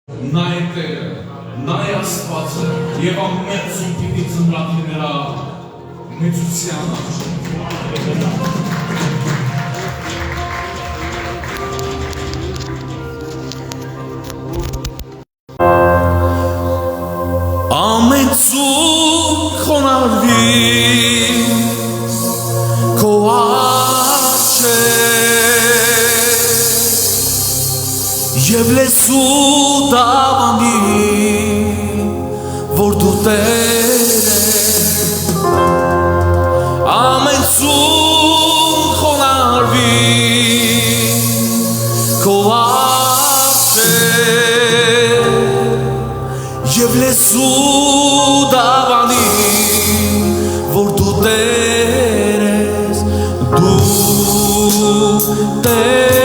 Նա է Տերը, նա է Աստվածը եւ ամենություն պիտի ծնրատի նրա մեծության արժանիքը։ Ամենություն խոնարհվի քո աչքը եւ լսու դավանի որ դու Տեր ես ամենություն խոնարհվի քո աչքը եւ լսու դավանի որ դու Տեր ես դու Տեր ես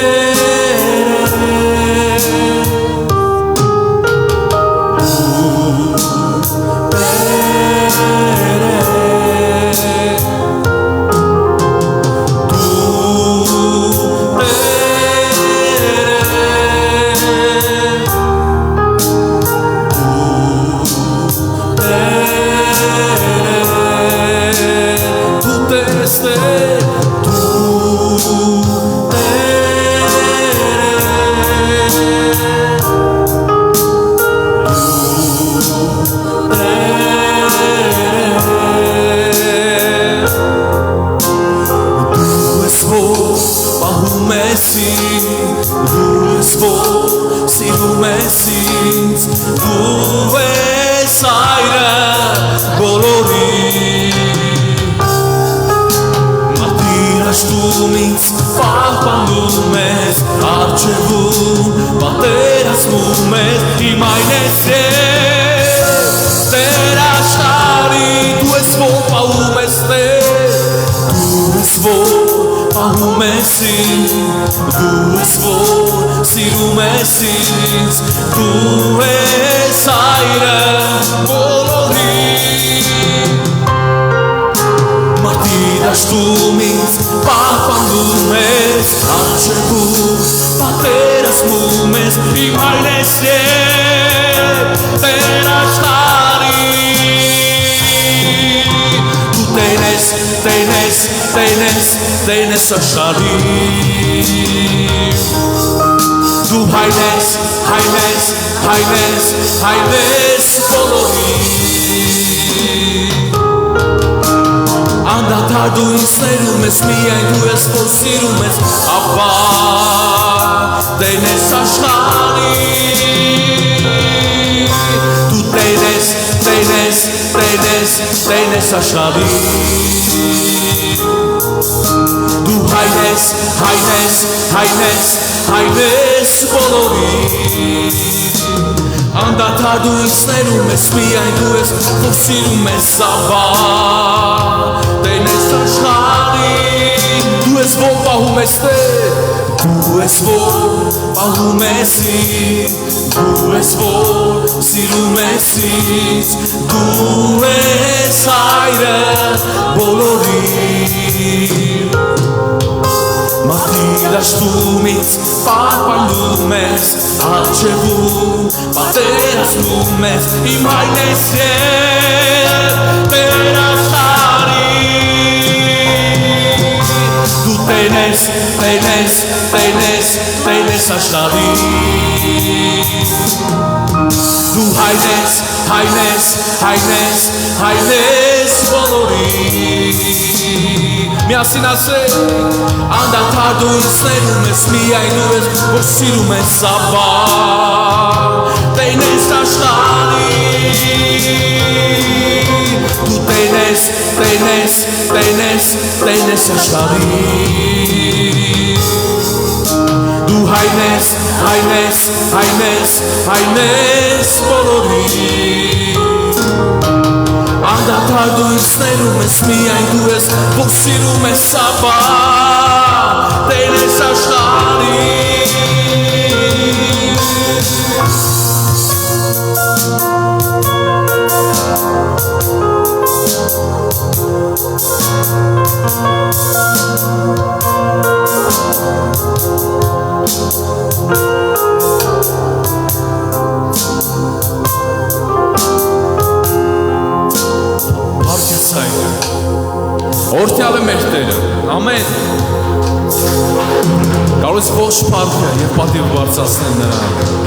Սիրում ես ինձ, դու ես այրը բոլորի Մարտիրաշտում ինձ պահպանում ես, առջևում պատերազմում ես Իմ այն ես Տեր աշխարհի, դու ես որ պահում ես Տեր Դու ես որ պահում ես ինձ, դու ես որ սիրում ես ինձ, դու ես այրը բոլորի Մարտիրաշտում ինձ պահպանում ես, առջևում պատերազմում ես Իմ այն ես Տեր աշխարհի Դու Տեր ես աշխարհի Դու հայր ես բոլորի Անդադար դու ինձ ներում ես, միայն դու ես որ սիրում ես Ապա Տեր ես աշխարհի Դու Տեր ես աշխարհի Դու հայր ես բոլորի Անդադար դու ինձ ներում ես, միայն դու ես որ սիրում ես Ապա Տեր ես աշխարհի Դու ես որ պահում ես Տեր Դու ես որ պահում ես ինձ Դու ես որ սիրում ես ինձ Դու ես այրը բոլորի Մարտիրաշտում ինձ պահպանում ես առջևում պատերազմում ես Իմ այն ես Տեր աշխարհի Դու Տեր ես աշխարհի Դու հայր ես բոլորի Միասին ասենք Անդադար դու ինձ ներում ես, միայն դու ես որ սիրում ես Ապա Տեր ես աշխարհի Դու Տեր ես աշխարհի Դու հայր ես բոլորի Անդադար դու ինձ ներում ես, միայն դու ես որ սիրում ես Ապա Տեր ես աշխարհի Հավատալ է մեր Տերը, ամեն կարող ես ողջ փառքը և պատիվ բարձրացնել նրան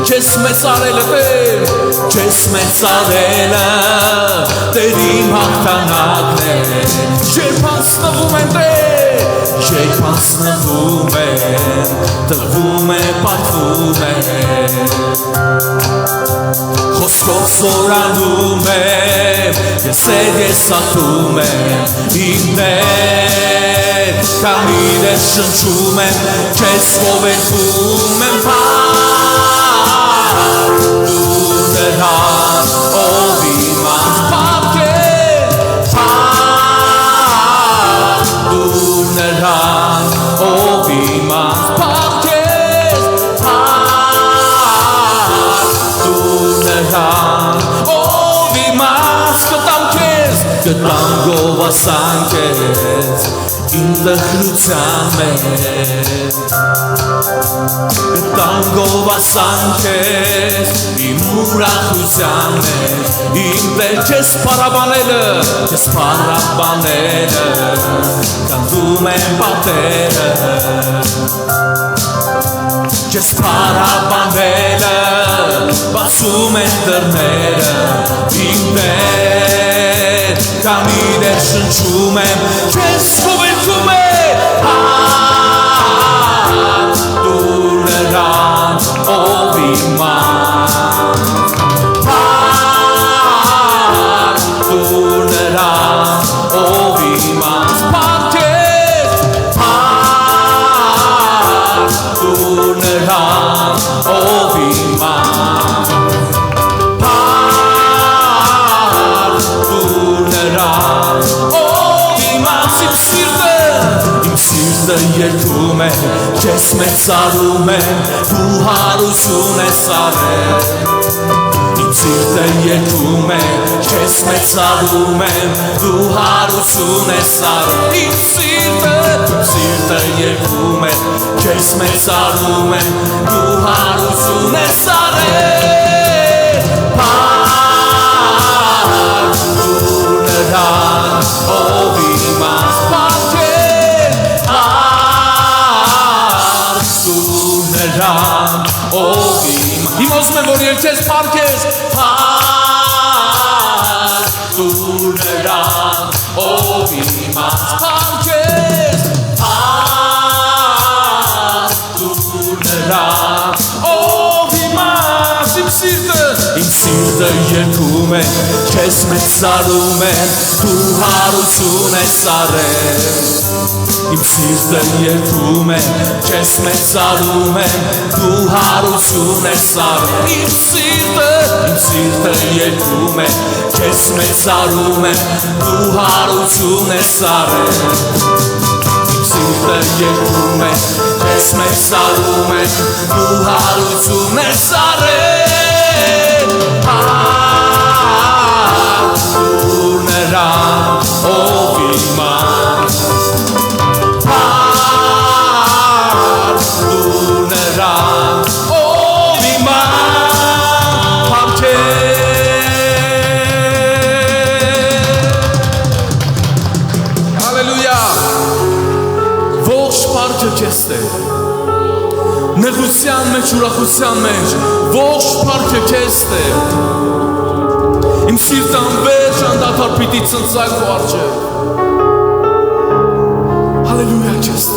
Չես մեծարելը Տեր, չես մեծարելը Տեր իմ հաղթանակն է Երբ անցնվում են Տեր, երբ անցնվում են Տվում է, պատվում է Խոսքով զորանում եմ, ես ատում եմ Իմ Տեր, քանի դեր շնչում եմ Չես ողերքում եմ Դու նրան, ով իմանց պարգև Դու նրան, ով իմանց պարգև Դու նրան, ով իմանց կտամ քեզ Կտամ գովասան քեզ Իմ տխրության մեջ Կտամ գովասան քեզ Իմ ուրախության մեջ Իմ Տեր քեզ պարաբանելը Քեզ պարաբանելը Կանդում եմ պատերը Քեզ պարաբանելը Բացում են դռները Իմ Տեր Քանի դեր շնչում եմ Քեզ ողերքում եմ Դու նրան ով իմանց Դու նրան ով իմանց պարգև Դու նրան ով իմանց Երգում եմ, քեզ մեծարում եմ, դու հարություն ես արել Իմ սիրտը երգում եմ, քեզ մեծարում եմ, դու հարություն ես արել Իմ սիրտը երգում եմ, քեզ մեծարում եմ, դու հարություն ես արել Դու նրան, ով իմանց Ով իմ Հիմա ուզում եմ, որ երկես պարգես Դու նրան Ով իմանց պարգես Դու նրան Ով իմանց Իմ սիրտը երգում է Քեզ մեծարում եմ Դու հարություն ես արել Իմ սիրտը երգում է, քեզ մեծարում եմ, դու հարություն ես արել Իմ սիրտը երգում է, քեզ մեծարում եմ, դու հարություն ես արել Իմ սիրտը երգում է, քեզ մեծարում եմ, դու հարություն ես արել Դու նրան, ով իմանց Նեղության մեջ, ուրախության մեջ, ողջ պարքը քեզ Տեր Իմ սիրտան վեր անդադար պիտի ցնցա քո առջև Հալելույա քեզ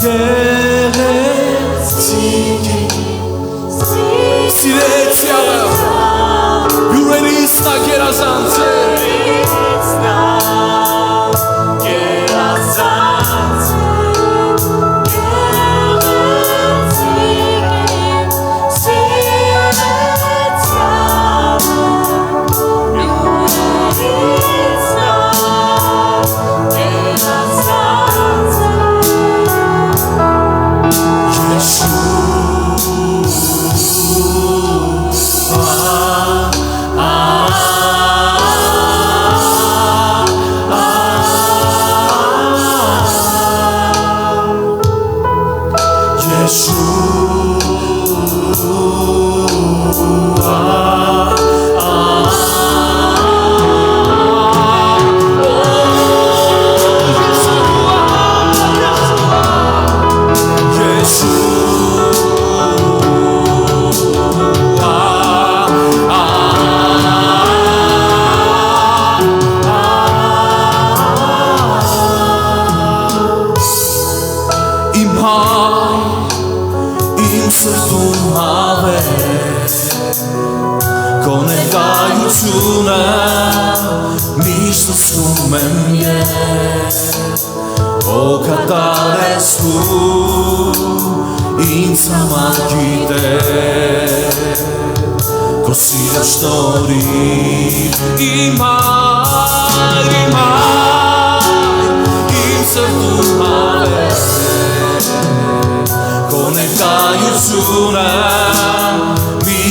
Տեր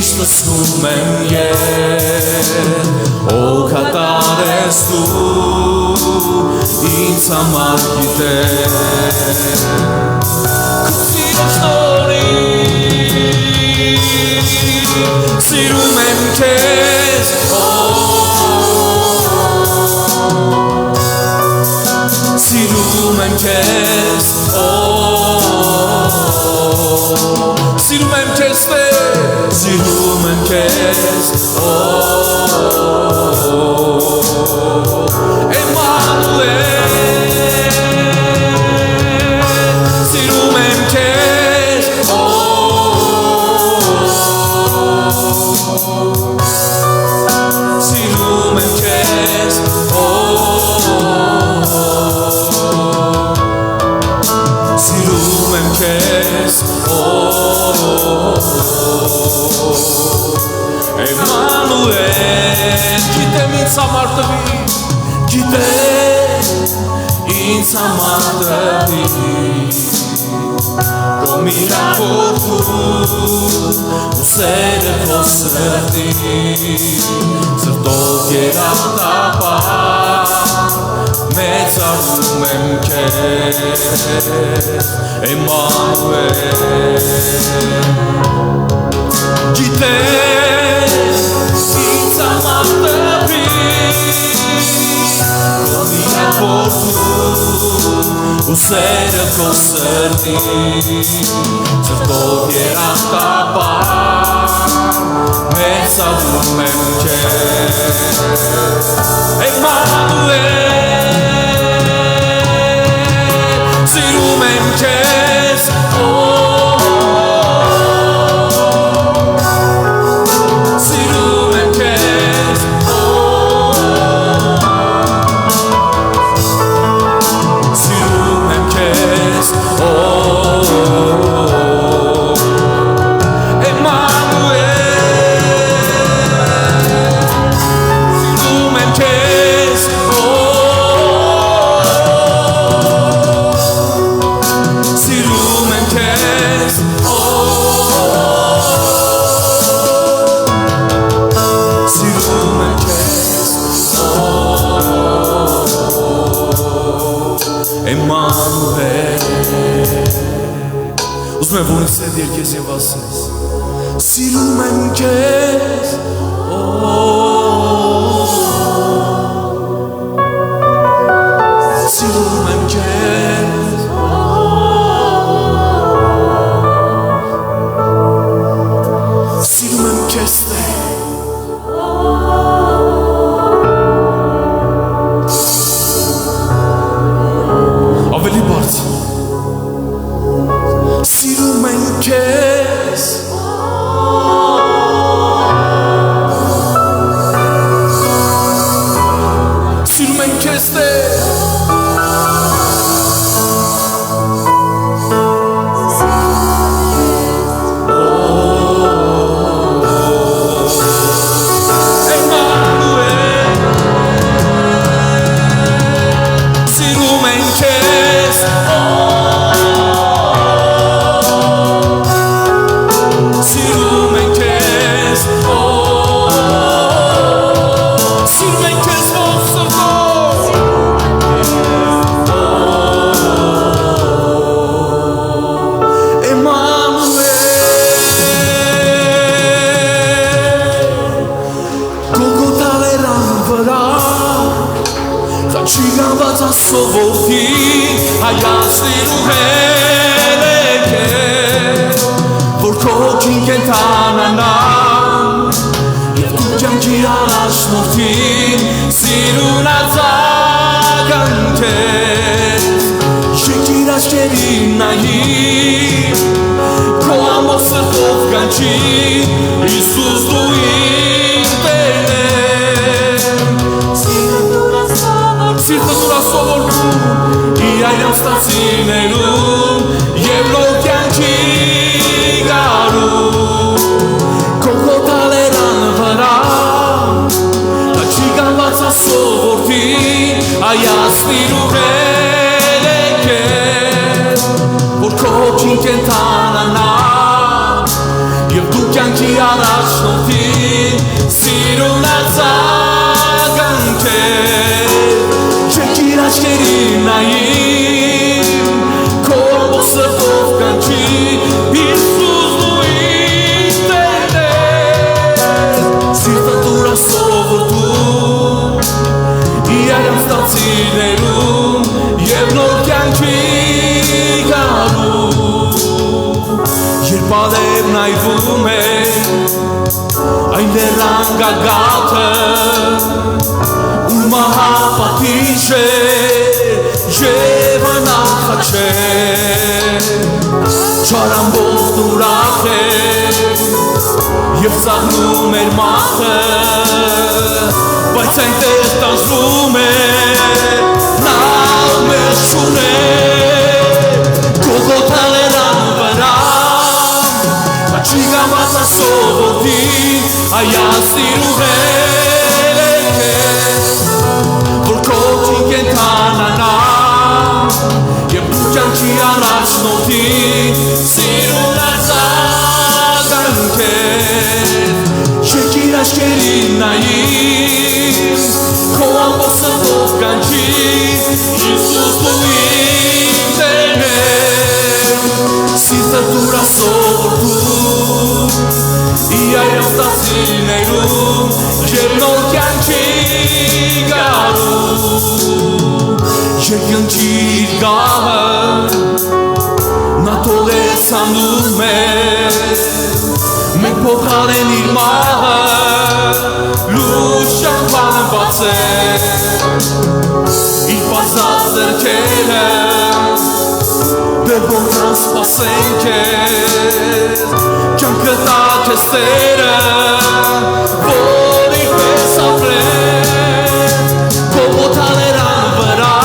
Միշտ ասում եմ ես ինձ համար գիտես Քո սիրո շնորհիվ Սիրում եմ քեզ Սիրում եմ քեզ Սիրում եմ քեզ Սիրում եմ քեզ Սիրում եմ քեզ Սիրում եմ քեզ Սիրում եմ քեզ Էմանուել Գիտեմ ինձ համար տվի Գիտեմ ինձ համար տվի Քո միավորում ու սերը քո սրտի Սրտով երանդապար մեծարում եմ քեզ Էմանուել Գիտեմ ինձ համար տվի Քո միավորում ու սերը քո սրտի Սրտով երանդապար մեծարում եմ քեզ Էմանուել Սիրում եմ քեզ Սիրում եմ քեզ Սիրում եմ քեզ Ուզում եմ որ ինքսեդ երկես և ասես Սիրում եմ քեզ Սիրում եմ քեզ Սիրում եմ քեզ Ավելի բարձր Սիրում եմ քեզ Սիրում եմ քեզ Սիրում եմ քեզ Սիրում եմ քեզ Սիրում եմ քեզ Էմանուել Գողգոթալերան վրա Խաչի գանված ասովորդի հայացնիր ու հելեք Որ քո հոգին կենթանանամ Եվ դու կյանքի առաջնորդին Սիրունացակ ընքես Շեկիր աչքերին նայիր Քո ամոթ սրտով կանչի Հիսուս դու իմ Տերն Սիրտը դուր ասովորդում Իրայրամ ստացիներում Եվ նոր կյանքի գարում Քո կոտալերան վրա Հաչի գանված ասովորդին Հայացնիր ու հելեք Որ քո հոգին կենթանանա Եվ դու կյանքի առաջնորդին Սիրունացակ ընքես Շեկիր աչքերին կանչի Հիսուս դու իմ Տերն ես Սիրտը դուրա սովորտում Իրայրամ ստացիներում Եվ նոր կյանքի գալու Երբ ալևն այրվում է Այնտեղ անգագաթը Ուր մահապատիժ է Եվ անախաչ է Չարամբողջ ուրախ է Եվ ծաղնում էր մահը Բայց այնտեղ տանձրում է Նա մեր շունե Գողոթան էր անվրա Աչի գամած ասովոտին Հայացնիր ու հելեք է Որ կոչին կենթանանամ Եվ դու կյանքի առաջնորդին Սիրուն արձագանք ես Շեկիր աշկերին նայիր Քո ամբողջ սրտով կանչի Հիսուս դու իմ Տերն ես Սիրտը դուրա սովորտում Իրայրամ ստացիներում Եվ նոր կյանքի գալու Երկնքի իր գահը Նա թողեց հանդում է Մենք փոխարեն իր մահը Լույս շամփանը բացել Իր բազած ձեռքերը Դեռ որքան սպասենք քեզ Կյանքը տա քեզ Տերը Որ իր պես ապրես Գողոթաներ անվրա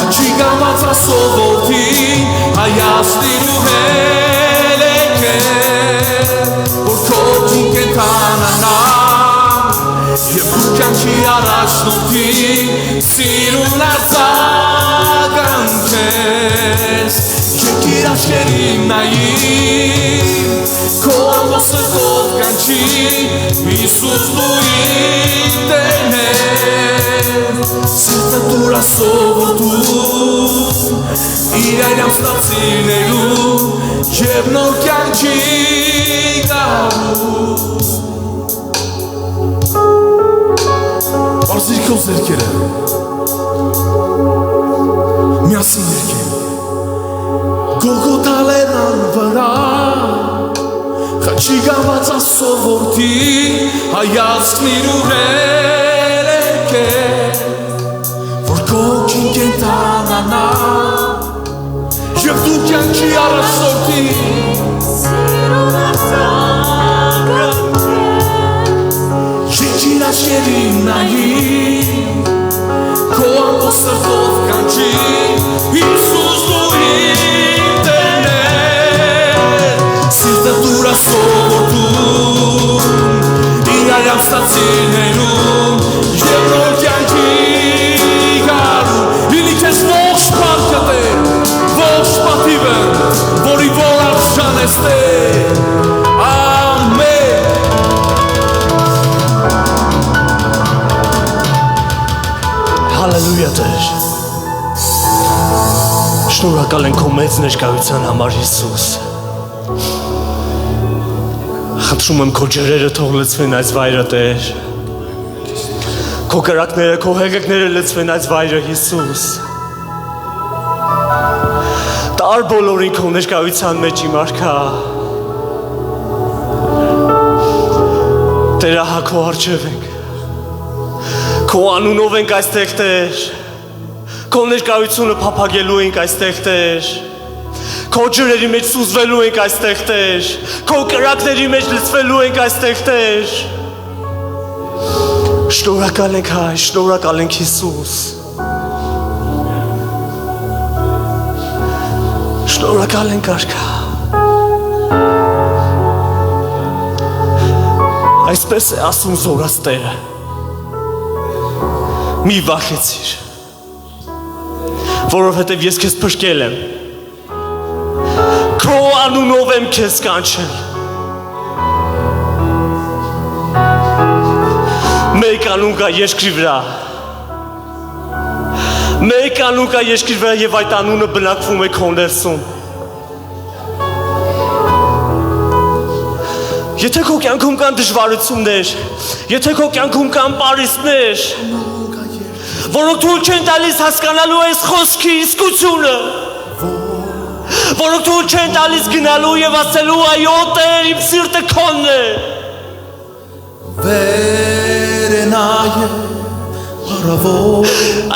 Աչի գամած ասովոտին Հայացնիր ու հելեք է Որ քոչին կենթանանամ Եվ դու կյանքի առաջնորդին Սիրուն արձագանք ես Եկիր աչքերին նայիր Քո ամբողջ սրտով կանչի Հիսուս դու իմ Տերն ես Սիրտը դուրա սովորտում Իրայրամ ստացիներում Եվ նոր կյանքի գալու Արզիր քո ձեռքերը Միասին երգենք Գողոթալեր անվրա Խաչի գամած ասովորտի Հայացնիր ու հելեք է Որ կոչին կենթանանա Եվ դու կյանքի առաջնորդի Սիրուն արձագանք Եկիր աչքերին նայիր Քո ամբողջ սրտով կանչի Հիսուս դու իմ Տերն ես Սիրտը դուրա սովորտում Իրայրամ ստացիներում Եվ նոր կյանքի գալու Լինի քեզ ողջ փառքը Տեր Ողջ պատիվը Որի որ արժան ես Տեր Ամեն Հալելույա Տեր Շնորհակալ ենք քո մեծ ներկայության համար Հիսուս Խնդրում եմ քո ջրերը թող լցվեն այս վայրը Տեր Քո կրակները, քո հեղեղները լցվեն այս վայրը Հիսուս Տար բոլորին քո ներկայության մեջ իմ արքա Տեր ահա քո առջև ենք Քո անունով ենք այստեղ Տեր Քո ներկայությունը փափագելու ենք այստեղ Տեր Քո ջրերի մեջ սուզվելու ենք այստեղ Տեր Քո կրակների մեջ լցվելու ենք այստեղ Տեր Շնորհակալ ենք Հայր, շնորհակալ ենք Հիսուս Շնորհակալ ենք արքա Այսպես է ասում Զորաց Տերը Մի վախեցիր Որովհետև ես քեզ փրկել եմ Քո անունով եմ քեզ կանչել Մեկ անուն կա երկրի վրա Մեկ անուն կա երկրի վրա եւ այդ անունը բնակվում է քո ներսում Եթե քո կյանքում կան դժվարություններ, եթե քո կյանքում կան պարիսպներ, որոնք թույլ չեն տալիս հասկանալու այս խոսքի իսկությունը, որոնք թույլ չեն տալիս գնալու եւ ասելու այո Տեր իմ սիրտը քոնն է,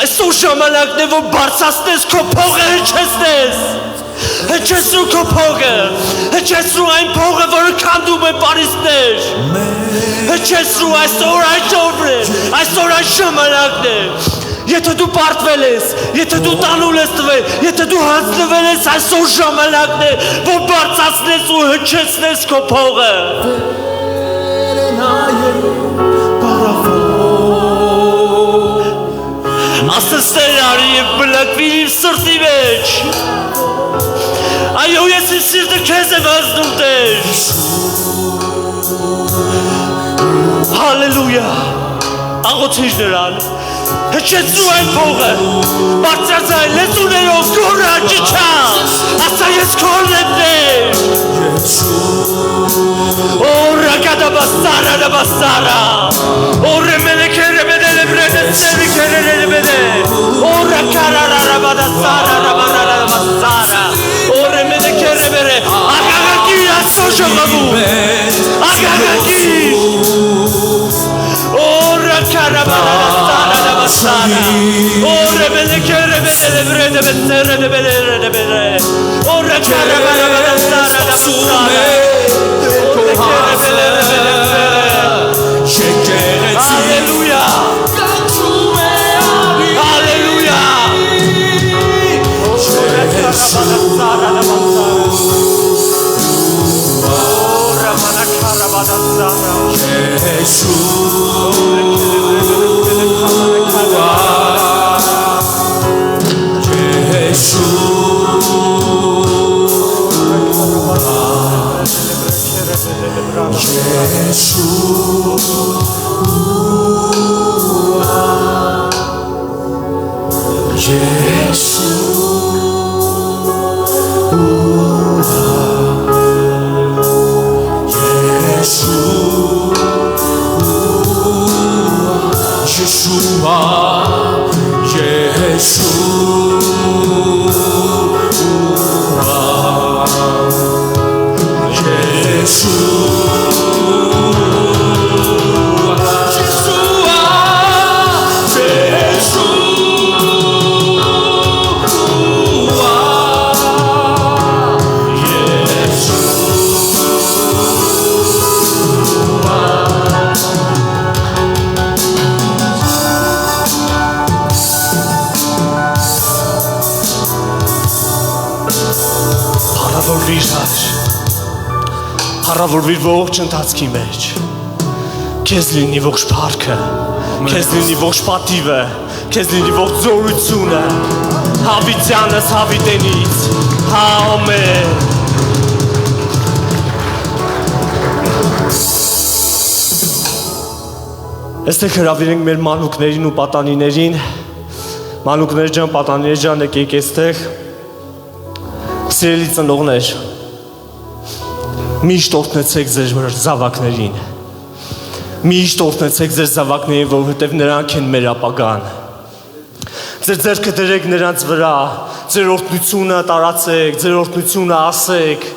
այսօր ժամանակն է որ բարձրացնես քո փողը հնչեցնու քո փողը, հնչեցնու այն փողը, որը քանդում է պարիսպներ, հնչեցնու այսօր այն ժողովն է, այսօր այն ժամանակն է, եթե դու պարտվել ես, եթե դու տանուլ ես տվել, եթե դու հանձնվել ես, այսօր ժամանակն է, որ բարձրացնես ու հնչեցնես քո փողը, ասես Տեր արի եւ բլակվի իմ սրտի մեջ, այո ես իմ սիրտը քեզ եմ հանձնում Տեր, հալելույա, աղոթիր նրան, հնչեցնու այն փողը, բարձրացրու լեզուներով գոռա ճիչա, ասա ես քոնն եմ Տեր, օրա կադաբասարա դաբասարա, օրը մենեքերը մենելը բրեդեցերի քերերը մենե, օրա կարարարա բադասարա դաբարարա դաբասարա, օրը մենեքերը մենե, աղաղակի ասո ժողովում, աղաղակի, օրա կարաբարասարա դաբասարա, օրը մենեքերը մենելը բրեդեցերի քերերը մենե, օրա կարաբարասարա դաբասարա, Hallelujah! Հարավորվիր ողջ ընթացքի մեջ, քեզ լինի ողջ փառքը, քեզ լինի ողջ պատիվը, քեզ լինի ողջ զորությունը, հավիտյանս հավիտենից, ամեն։ Այստեղ հրավիրենք մեր մանուկներին ու պատանիներին, մանուկներ ջան, պատանիներ ջան, եկեք այստեղ, սիրելի ծնողներ, միշտ օրհնեցեք ձեր զավակներին, միշտ օրհնեցեք ձեր զավակներին, որովհետև նրանք են մեր ապագան, ձեր ձեռքը դրեք նրանց վրա, ձեր օրհնությունը տարածեք, ձեր օրհնությունը ասեք,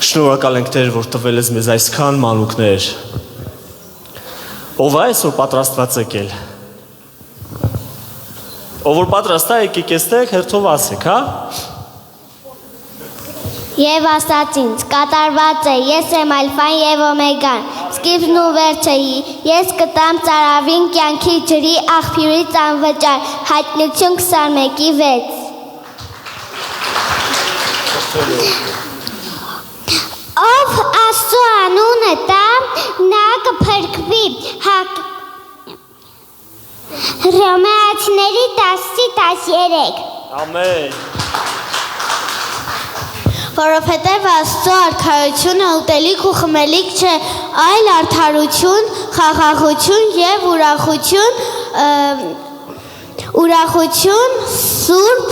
շնորհակալ ենք Տեր, որ տվել ես մեզ այսքան մանուկներ, ով է այսօր պատրաստված եկել, ով որ պատրաստ է եկեք այստեղ հերթով ասեք, հա? Եվ ասաց ինձ, կատարված է, ես եմ ալֆան և օմեգան, սկիզբն ու վերջը, ես կտամ ծարավին կյանքի ջրի աղբյուրից անվճար, Հայտնություն 21:6։ Ով Աստծո անունը տա, նա կփրկվի, Հռոմեացիների 10:13։ Ամեն։ Որովհետև Աստծո արքայությունը ուտելիք ու խմելիք չէ, այլ արդարություն, խաղաղություն և ուրախություն, սուրբ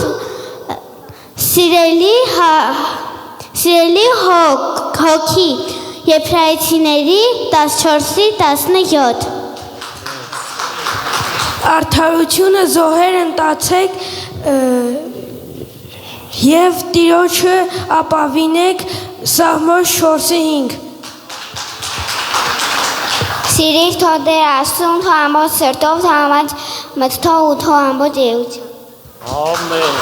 Սիրելի հոգի, Եբրայեցիների 14:17 Արդարությունը զոհեր ընտացեք և տիրոջը ապավինեք Սաղմոս 4:5 Սիրիր թո Տեր Աստծուն թո ամբողջ սրտով, թո ամբողջ մտքով ու թո ամբողջ էությամբ։ Ամեն։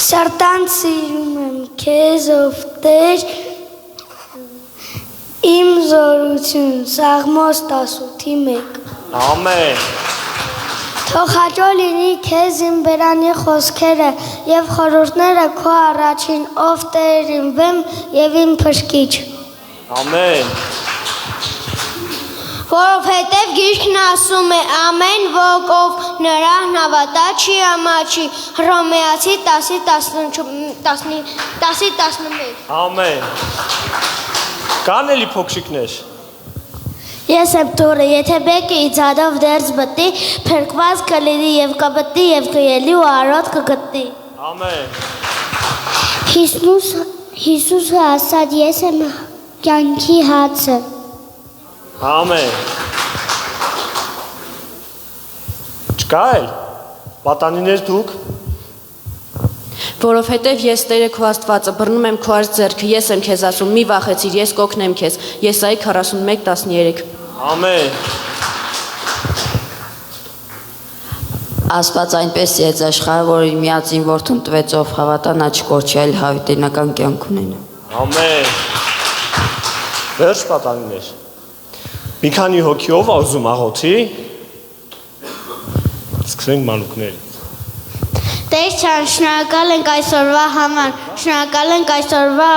Սրտանց սիրում եմ քեզ ով Տեր իմ զորություն Սաղմոս 18:1 Ամեն։ Թող հաճո լինի քեզ իմ բերանի խոսքերը և խորհուրդները քո առաջին ով Տեր իմ վեմ և իմ փրկիչ Ամեն։ Որովհետև գիրքն ասում է ամեն ոք ով նրան հավատա չի ամաչի Հռոմեացի 10:11 Ամեն։ Կան էլի փոքրիկներ։ Ես եմ թորը, եթե բեկը իձադով դերձ բտի, փրկված կլինի և կբտի և կելի ու արոտ կգտնի։ Ամեն։ Հիսուսը ասաց, ես եմ կյանքի հացը։ Ամեն։ Չկա էլ, պատանիներ դուք։ Որովհետև ես Տերը քո Աստվածը բռնում եմ քո արծ ձեռքը, ես եմ քեզ ասում, մի վախեցիր, ես կօգնեմ քեզ։ Եսայի 41:13 Ամեն։ Աստված այնպես սիրեց աշխարհը, որ իր միածին որդուն տվեց, ով հավատա նա չկորչի, այլ հավիտենական կյանք ունենա։ Ամեն։ Վերջ պատանիներ։ Մի քանի հոգիով ուզում աղոթի։ Սկսենք մանուկներից։ Տեր ջան, շնորհակալ ենք այսօրվա համար, շնորհակալ ենք այսօրվա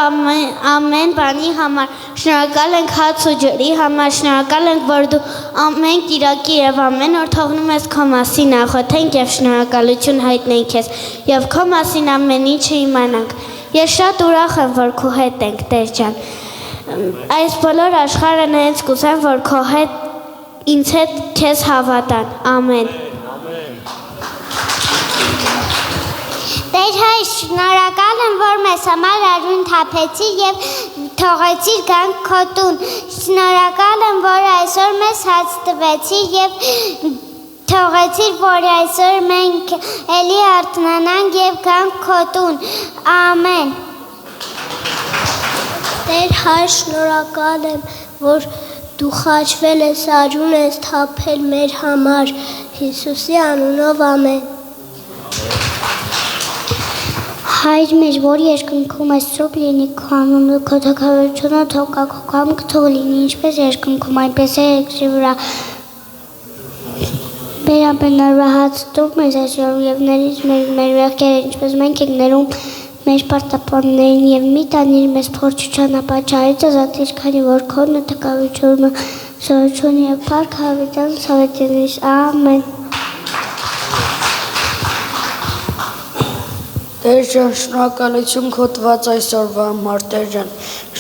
ամեն բանի համար, շնորհակալ ենք հաց ու ջրի համար, շնորհակալ ենք, որ դու ամեն կիրակի եւ ամեն օր թողնում ես քո մասին աղոթենք եւ շնորհակալություն հայտնենք քեզ եւ քո մասին ամեն ինչը իմանանք։ Ես շատ ուրախ եմ, որ քո հետ ենք, Տեր ջան։ Այս բոլոր աշխարհը նենց կուզեմ, որ քո հետ ինձ հետ քեզ հավատան։ Ամեն։ Տեր հայր, շնորհակալ եմ, որ մեզ համար արյուն թափեցիր և թողեցիր գանք քո տուն։ Շնորհակալ եմ, որ այսօր մեզ հաց տվեցիր և թողեցիր, որ այսօր մենք էլի արթնանանք և գանք քո տուն։ Ամեն։ Տեր հայր, շնորհակալ եմ, որ դու խաչվել ես, արյուն ես թափել մեր համար։ Հիսուսի անունով ամեն։ Հայր մեր, որ երկնքում ես ծոք լինի քո անունը, քո թագավորությունը թող գա, քո կամքը թող լինի, ինչպես երկնքում, այնպես է երկրի վրա։ Մեր ամենօրյա հացը տուր մեզ այսօր և ների մեր մեղքերը, ինչպես մենք ենք ներում մեր պարտապաններին և մի տանիր մեզ փորձության ապաճառից ազատիր, քանի որ քոնն է թագավորությունը, զորությունը և փառքը հավիտյան սավետինից։ Ամեն։ Տեր ջան, շնորհակալություն քո տված այսօրվա համար, Տեր ջան,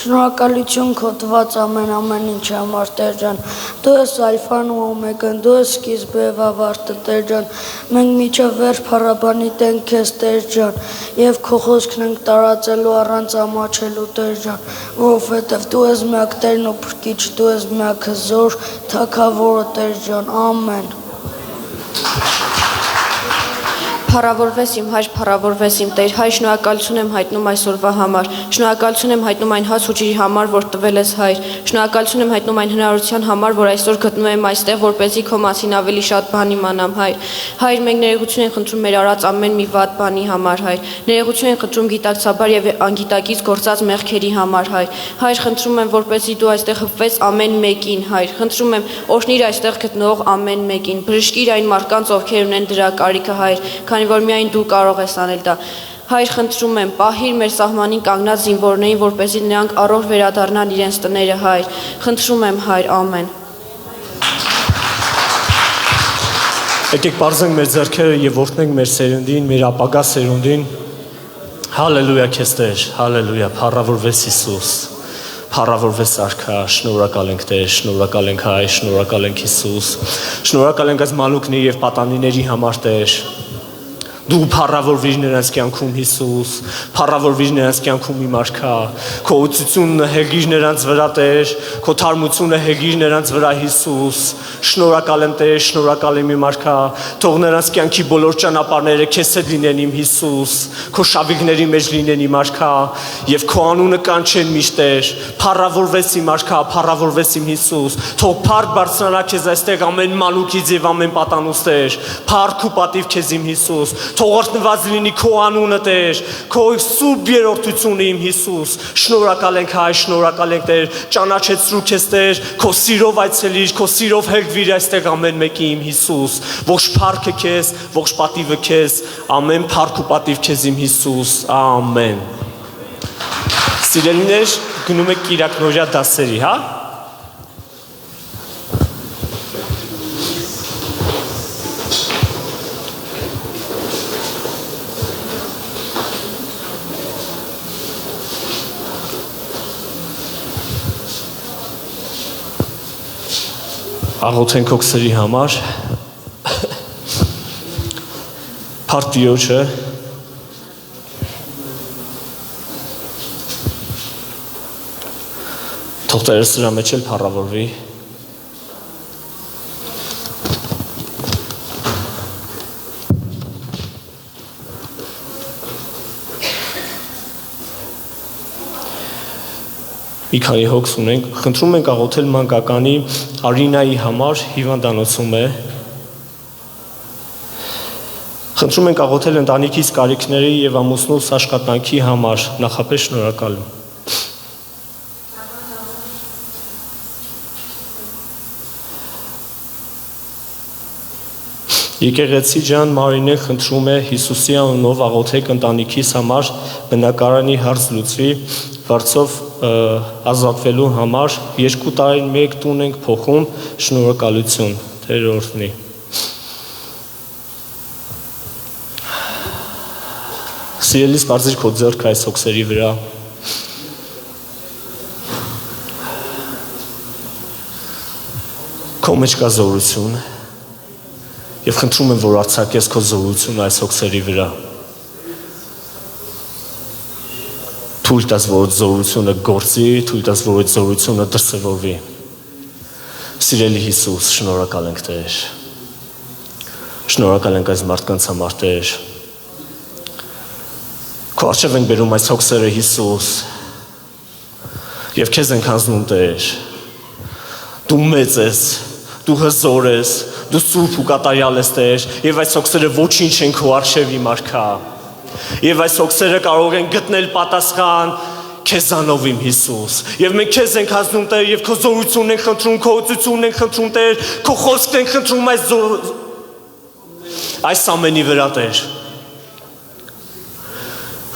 շնորհակալություն քո տված ամեն ինչի համար, Տեր ջան, դու ես ալֆան ու օմեգան, դու ես սկիզբը և ավարտը, Տեր ջան, մենք մինչև վերջ փառաբանիտ ենք քեզ, Տեր ջան, և քո խոսքն ենք տարածելու առանց ամաչելու, Տեր ջան, որովհետև դու ես միակ Տերն ու Փրկիչ, դու ես միակ հզոր թագավորը, Տեր ջան, ամեն։ Փառավորվես իմ հայր, փառավորվես իմ Տեր, հայր շնորհակալություն եմ հայտնում այսօրվա համար, շնորհակալություն եմ հայտնում այն հաց ու ջրի համար, որ տվել ես հայր, շնորհակալություն եմ հայտնում այն հնարավորության համար, որ այսօր գտնվում եմ այստեղ, որպեսզի քո մասին ավելի շատ բան իմանամ, հայր, մենք ներողություն ենք խնդրում մեր արած ամեն մի վատ բանի համար, հայր, ներողություն ենք խնդրում գիտակցաբար եւ անգիտակից գործած մեղքերի համար, հայր, խնդրում եմ, որպեսզի դու այստեղ հպվես ամեն մեկին, հայր, խնդրում եմ, օրհնիր այստեղ գտնող ամեն մեկին, բժշկիր այն մարդկանց, ովքեր ունեն դրա կարիքը, հայր, քանի որ միայն դու կարող ես անել դա։ Հայր, խնդրում եմ, պահիր մեր սահմանին կանգնած զինվորներին, որպեսզի նրանք առօր վերադառնան իրենց տները, հայր։ Խնդրում եմ, հայր, ամեն։ Եկեք բարձենք մեր ձեռքերը եւ որդնենք մեր սերնդին, մեր ապագա սերունդին։ Հալելույա քեզ Տեր, հալելույա, փառավորվես Հիսուս։ Փառավորվես Արքա, շնորհակալ ենք Տեր, շնորհակալ ենք Հայր, շնորհակալ ենք Հիսուս։ Շնորհակալ ենք այս մանուկների եւ պատանիների համար Տեր, Դու փառավորվիր նրանց կյանքում Հիսուս, փառավորվիր նրանց կյանքում իմ արքա, քո ուսուցությունը հեգիր նրանց վրա Տեր, քո թարմությունը հեգիր նրանց վրա Հիսուս, շնորհակալ եմ Տեր, շնորհակալ եմ իմ արքա, թող նրանց կյանքի բոլոր ճանապարհները քեզ հետ լինեն իմ Հիսուս, քո շավիղների մեջ լինեն իմ արքա, եւ քո անունը կանչեն միշտ Տեր, փառավորվես իմ արքա, փառավորվես իմ Հիսուս, թող փառք բարձրանա քեզ այստեղ ամեն մանուկից եւ ամեն պատանուց Տեր, փառք ու պատիվ քեզ իմ Հիսուս, թող օրհնված լինի քո անունը Տեր, քո սուրբ երրորդությունը իմ Հիսուս, շնորհակալ ենք հայ, շնորհակալ ենք Տեր, ճանաչեցրու քեզ Տեր, քո սիրով այցելիր, քո սիրով հեղվիր այստեղ ամեն մեկի իմ Հիսուս, ողջ փառքը քեզ, ողջ պատիվը քեզ, ամեն փառք ու պատիվ քեզ իմ Հիսուս, ամեն։ Սիրելիներ, գնում եք կիրակնօրյա դասերի, հա? Աղոթենք օքսերի համար, փառք Տիրոջը, թող Տերը սրա մեջ էլ փառավորվի, մի քանի հոգս ունենք, խնդրում ենք աղոթել մանկականի Արինայի համար հիվանդանոցում է, խնդրում ենք աղոթել ընտանիքիս կարիքների եւ ամուսնուս աշխատանքի համար, նախապես շնորհակալ եմ։ Եկեղեցի ջան Մարինե խնդրում է Հիսուսի անունով աղոթեք ընտանիքիս համար բնակարանի հարց լուծվի, վարձով ազատվելու համար 2 տարին 1 տուն ենք փոխում, շնորհակալություն, Տեր օրհնի։ Սիրելիս բարձր քո ձեռքը այս հոգսերի վրա։ Քո մեջ կա զորություն եւ խնդրում եմ, որ արձակես քո զորությունը այս հոգսերի վրա։ Թույլ տաս, որ զորությունը գործի, թույլ տաս, որ այդ զորությունը դրսևորվի։ Սիրելի Հիսուս, շնորհակալ ենք Տեր։ Շնորհակալ ենք այս մարդկանց համար Տեր։ Քո առջև ենք բերում այս հոգսերը Հիսուս։ Եվ քեզ ենք հանձնում Տեր։ Դու մեծ ես, դու հզոր ես, դու սուրբ ու կատարյալ ես Տեր, եւ այս հոգսերը ոչինչ են քո առջև իմ արքա։ Եվ այս հոգսերը կարող են գտնել պատասխան քեզանով իմ Հիսուս։ Եվ մենք քեզ ենք հանձնում Տեր, եւ քո զորությունն ենք խնդրում, քո օծությունն ենք խնդրում Տեր, քո խոսքն ենք խնդրում այս ամենի վրա Տեր։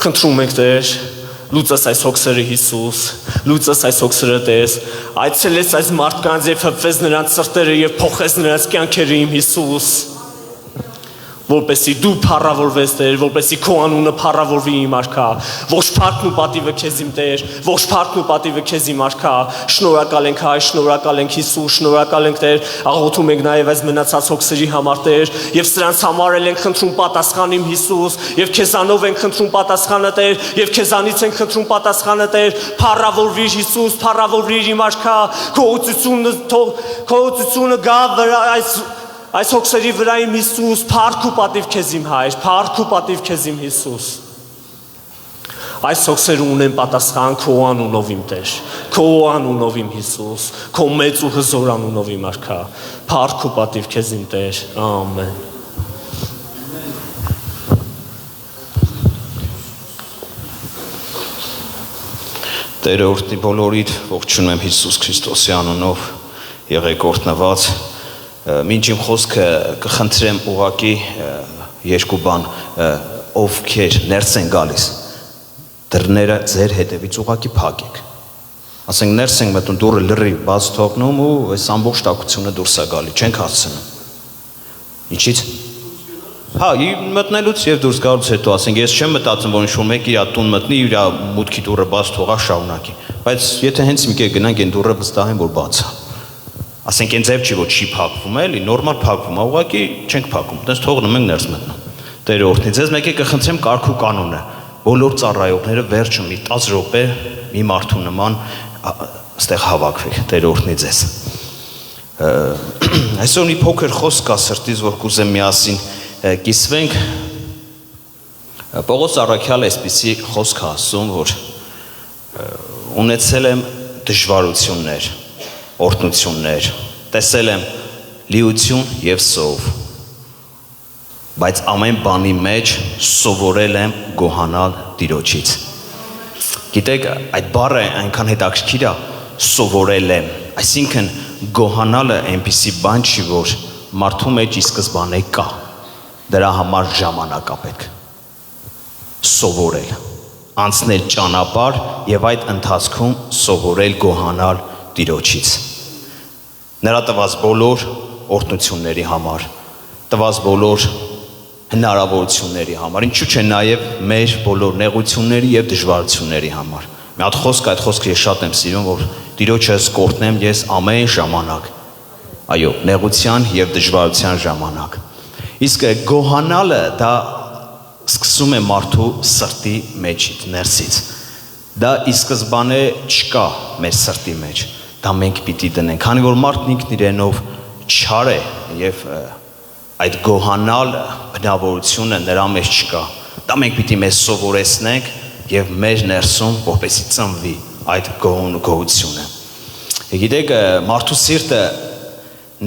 Խնդրում ենք Տեր, լուծես այս հոգսերը Հիսուս, լուծես այս հոգսերը Տեր, այցելես այս մարդկանց եւ հպվես նրանց սրտերը եւ փոխես նրանց կյանքերը իմ Հիսուս, որպեսզի դու փառավորվես Տեր, որպեսզի քո անունը փառավորվի իմ արքա, ողջ փառքն ու պատիվը քեզ իմ Տեր, ողջ փառքն ու պատիվը քեզ իմ արքա, շնորհակալ ենք հայ, շնորհակալ ենք Հիսուս, շնորհակալ ենք Տեր, աղոթում ենք նաեւ այս մնացած հոգսերի համար Տեր, եւ սրանց համար ենք խնդրում պատասխան իմ Հիսուս, եւ քեզանով ենք խնդրում պատասխանը Տեր, եւ քեզանից ենք խնդրում պատասխանը Տեր, փառավորվիր Հիսուս, փառավորվիր իմ արքա, քո օծությունը գա վրա այս հոգսերի վրա իմ Հիսուս, փառք ու պատիվ քեզ իմ հայր, փառք ու պատիվ քեզ իմ Հիսուս։ Այս հոգսերը ունեն պատասխան քո անունով իմ Տեր, քո անունով իմ Հիսուս, քո մեծ ու հզոր անունով իմ արքա, փառք ու պատիվ քեզ իմ Տեր, ամեն։ Տերը օրհնի բոլորիդ, ողջունում եմ Հիսուս Քրիստոսի անունով, եղեք օրհնված։ Մինչ իմ խոսքը կխնդրեմ ուղակի երկու բան, ովքեր ներս են գալիս, դռները ձեր հետևից ուղակի փակեք։ Ասենք ներս ենք մտնում, դուռը լրիվ բաց թողնում ու այս ամբողջ տաքությունը դուրս է գալի, չենք հասցնում։ Ինչի՞ց։ Հա, մտնելուց եւ դուրս գալուց հետո, ասենք ես չեմ մտածում, որ ինչ-որ մեկը իր տուն մտնի, իր մուտքի դուռը բաց թողա շարունակի, բայց եթե հենց մի կեր գնանք այն դուռը վստահ եմ, որ բաց է։ Ասենք այն ձև չի, որ չի փակվում, էլի, նորմալ փակվում է, ուղղակի չենք փակում, այդպես թողնում ենք ներս մտնում։ Տերը օրհնի ձեզ, մեկ է կխնդրեմ կարգ ու կանոնը։ Բոլոր ծառայողները վերջը մի 10 րոպե մի մարդու նման այստեղ հավաքվեք։ Տերը օրհնի ձեզ։ Այսօր մի փոքր խոսք կա սրտից, որ կուզեմ միասին կիսվենք։ Պողոս առաքյալը այսպիսի խոսք ասում, որ ունեցել եմ դժվարություններ, օրհնություններ, տեսել եմ լիություն եւ սով, բայց ամեն բանի մեջ սովորել եմ գոհանալ Տիրոջից։ Գիտեք, այդ բառը այնքան հետաքրքիր է, սովորել եմ, այսինքն գոհանալը այնպիսի բան չի, որ մարդու մեջ ի սկզբանե կա, դրա համար ժամանակ է պետք։ Սովորել, անցնել ճանապարհ եւ այդ ընթացքում սովորել գոհանալ Տիրոջից։ Նրա տված բոլոր օրհնությունների համար, տված բոլոր հնարավորությունների համար, ինչու՞ չէ նաև մեր բոլոր նեղությունների եւ դժվարությունների համար։ Մի հատ խոսք, այդ խոսքը ես շատ եմ սիրում, որ Տիրոջս կորտնեմ ես ամեն ժամանակ։ Այո, նեղության եւ դժվարության ժամանակ։ Իսկ գոհանալը դա սկսում է մարդու սրտի մեջից, ներսից։ Դա ի սկզբանե չկա մեր սրտի մեջ։ Դա մենք պիտի դնենք, քանի որ մարդն ինքն իրենով չար է եւ այդ գոհանալը, բնավորությունը նրա մեջ չկա։ Դա մենք պիտի մեզ սովորեցնենք եւ մեր ներսում որպեսզի ծնվի այդ գոհությունը։ Գիտեք, մարդու սիրտը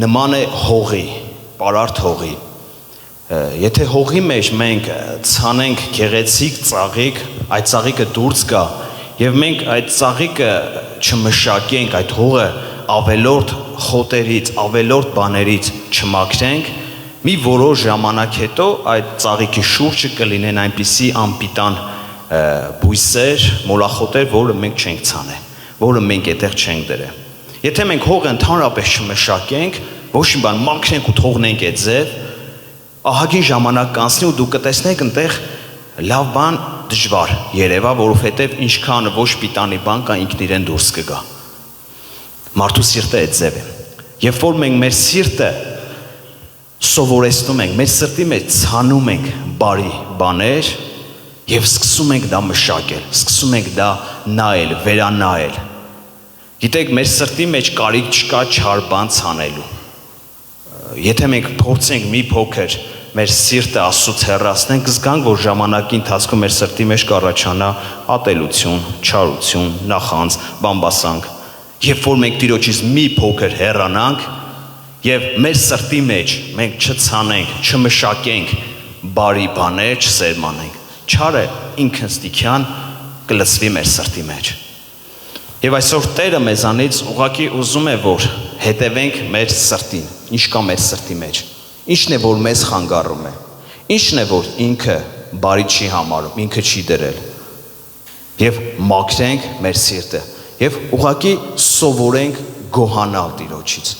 նման է հողի, պարարտ հողի։ Եթե հողի մեջ մենք ցանենք գեղեցիկ ծաղիկ, այդ ծաղիկը դուրս գա եւ մենք այդ ծաղիկը չմշակենք, այդ հողը ավելորդ խոտերից, ավելորդ բաներից չմաքրենք, մի որոշ ժամանակ հետո այդ ծաղիկի շուրջը կլինեն այնպիսի անպիտան բույսեր, մոլախոտեր, որը մենք չենք ցանել, որը մենք այդտեղ չենք դրել։ Եթե մենք հողը ընդհանրապես չմշակենք, ոչ մի բան մաքրենք ու թողնենք այդ ձև, ահագին ժամանակ կանցնի ու դուք կտեսնեք այնտեղ լավ բան դժվար երևա, որովհետև ինչքան ոչ պիտանի բան կա ինքն իրեն դուրս կգա։ Մարդու սիրտը այդ ձև է։ Երբ որ մենք մեր սիրտը սովորեցնում ենք, մեր սրտի մեջ ցանում ենք բարի բաներ եւ սկսում ենք դա մշակել, սկսում ենք դա նայել, վերանայել։ Գիտեք, մեր սրտի մեջ կարիք չկա չար բան ցանելու։ Եթե մենք փորձենք մի փոքր մեր սիրտը Աստծուց հեռացնենք, կզգանք, որ ժամանակի ընթացքում մեր սրտի մեջ կառաջանա ատելություն, չարություն, նախանձ, բամբասանք։ Երբ որ մենք Տիրոջից մի փոքր հեռանանք եւ մեր սրտի մեջ մենք չցանենք, չմշակենք բարի բաներ, չսերմանենք, չարը ինքնստիքյան կլցվի մեր սրտի մեջ։ Եվ այսօր Տերը մեզանից ուղղակի ուզում է, որ հետևենք մեր սրտին, ինչ կա մեր սրտի մեջ, ինչն է, որ մեզ խանգարում է, ինչն է, որ ինքը բարի չի համարում, ինքը չի դրել, եւ մաքրենք մեր սիրտը, եւ ուղղակի սովորենք գոհանալ Տիրոջից,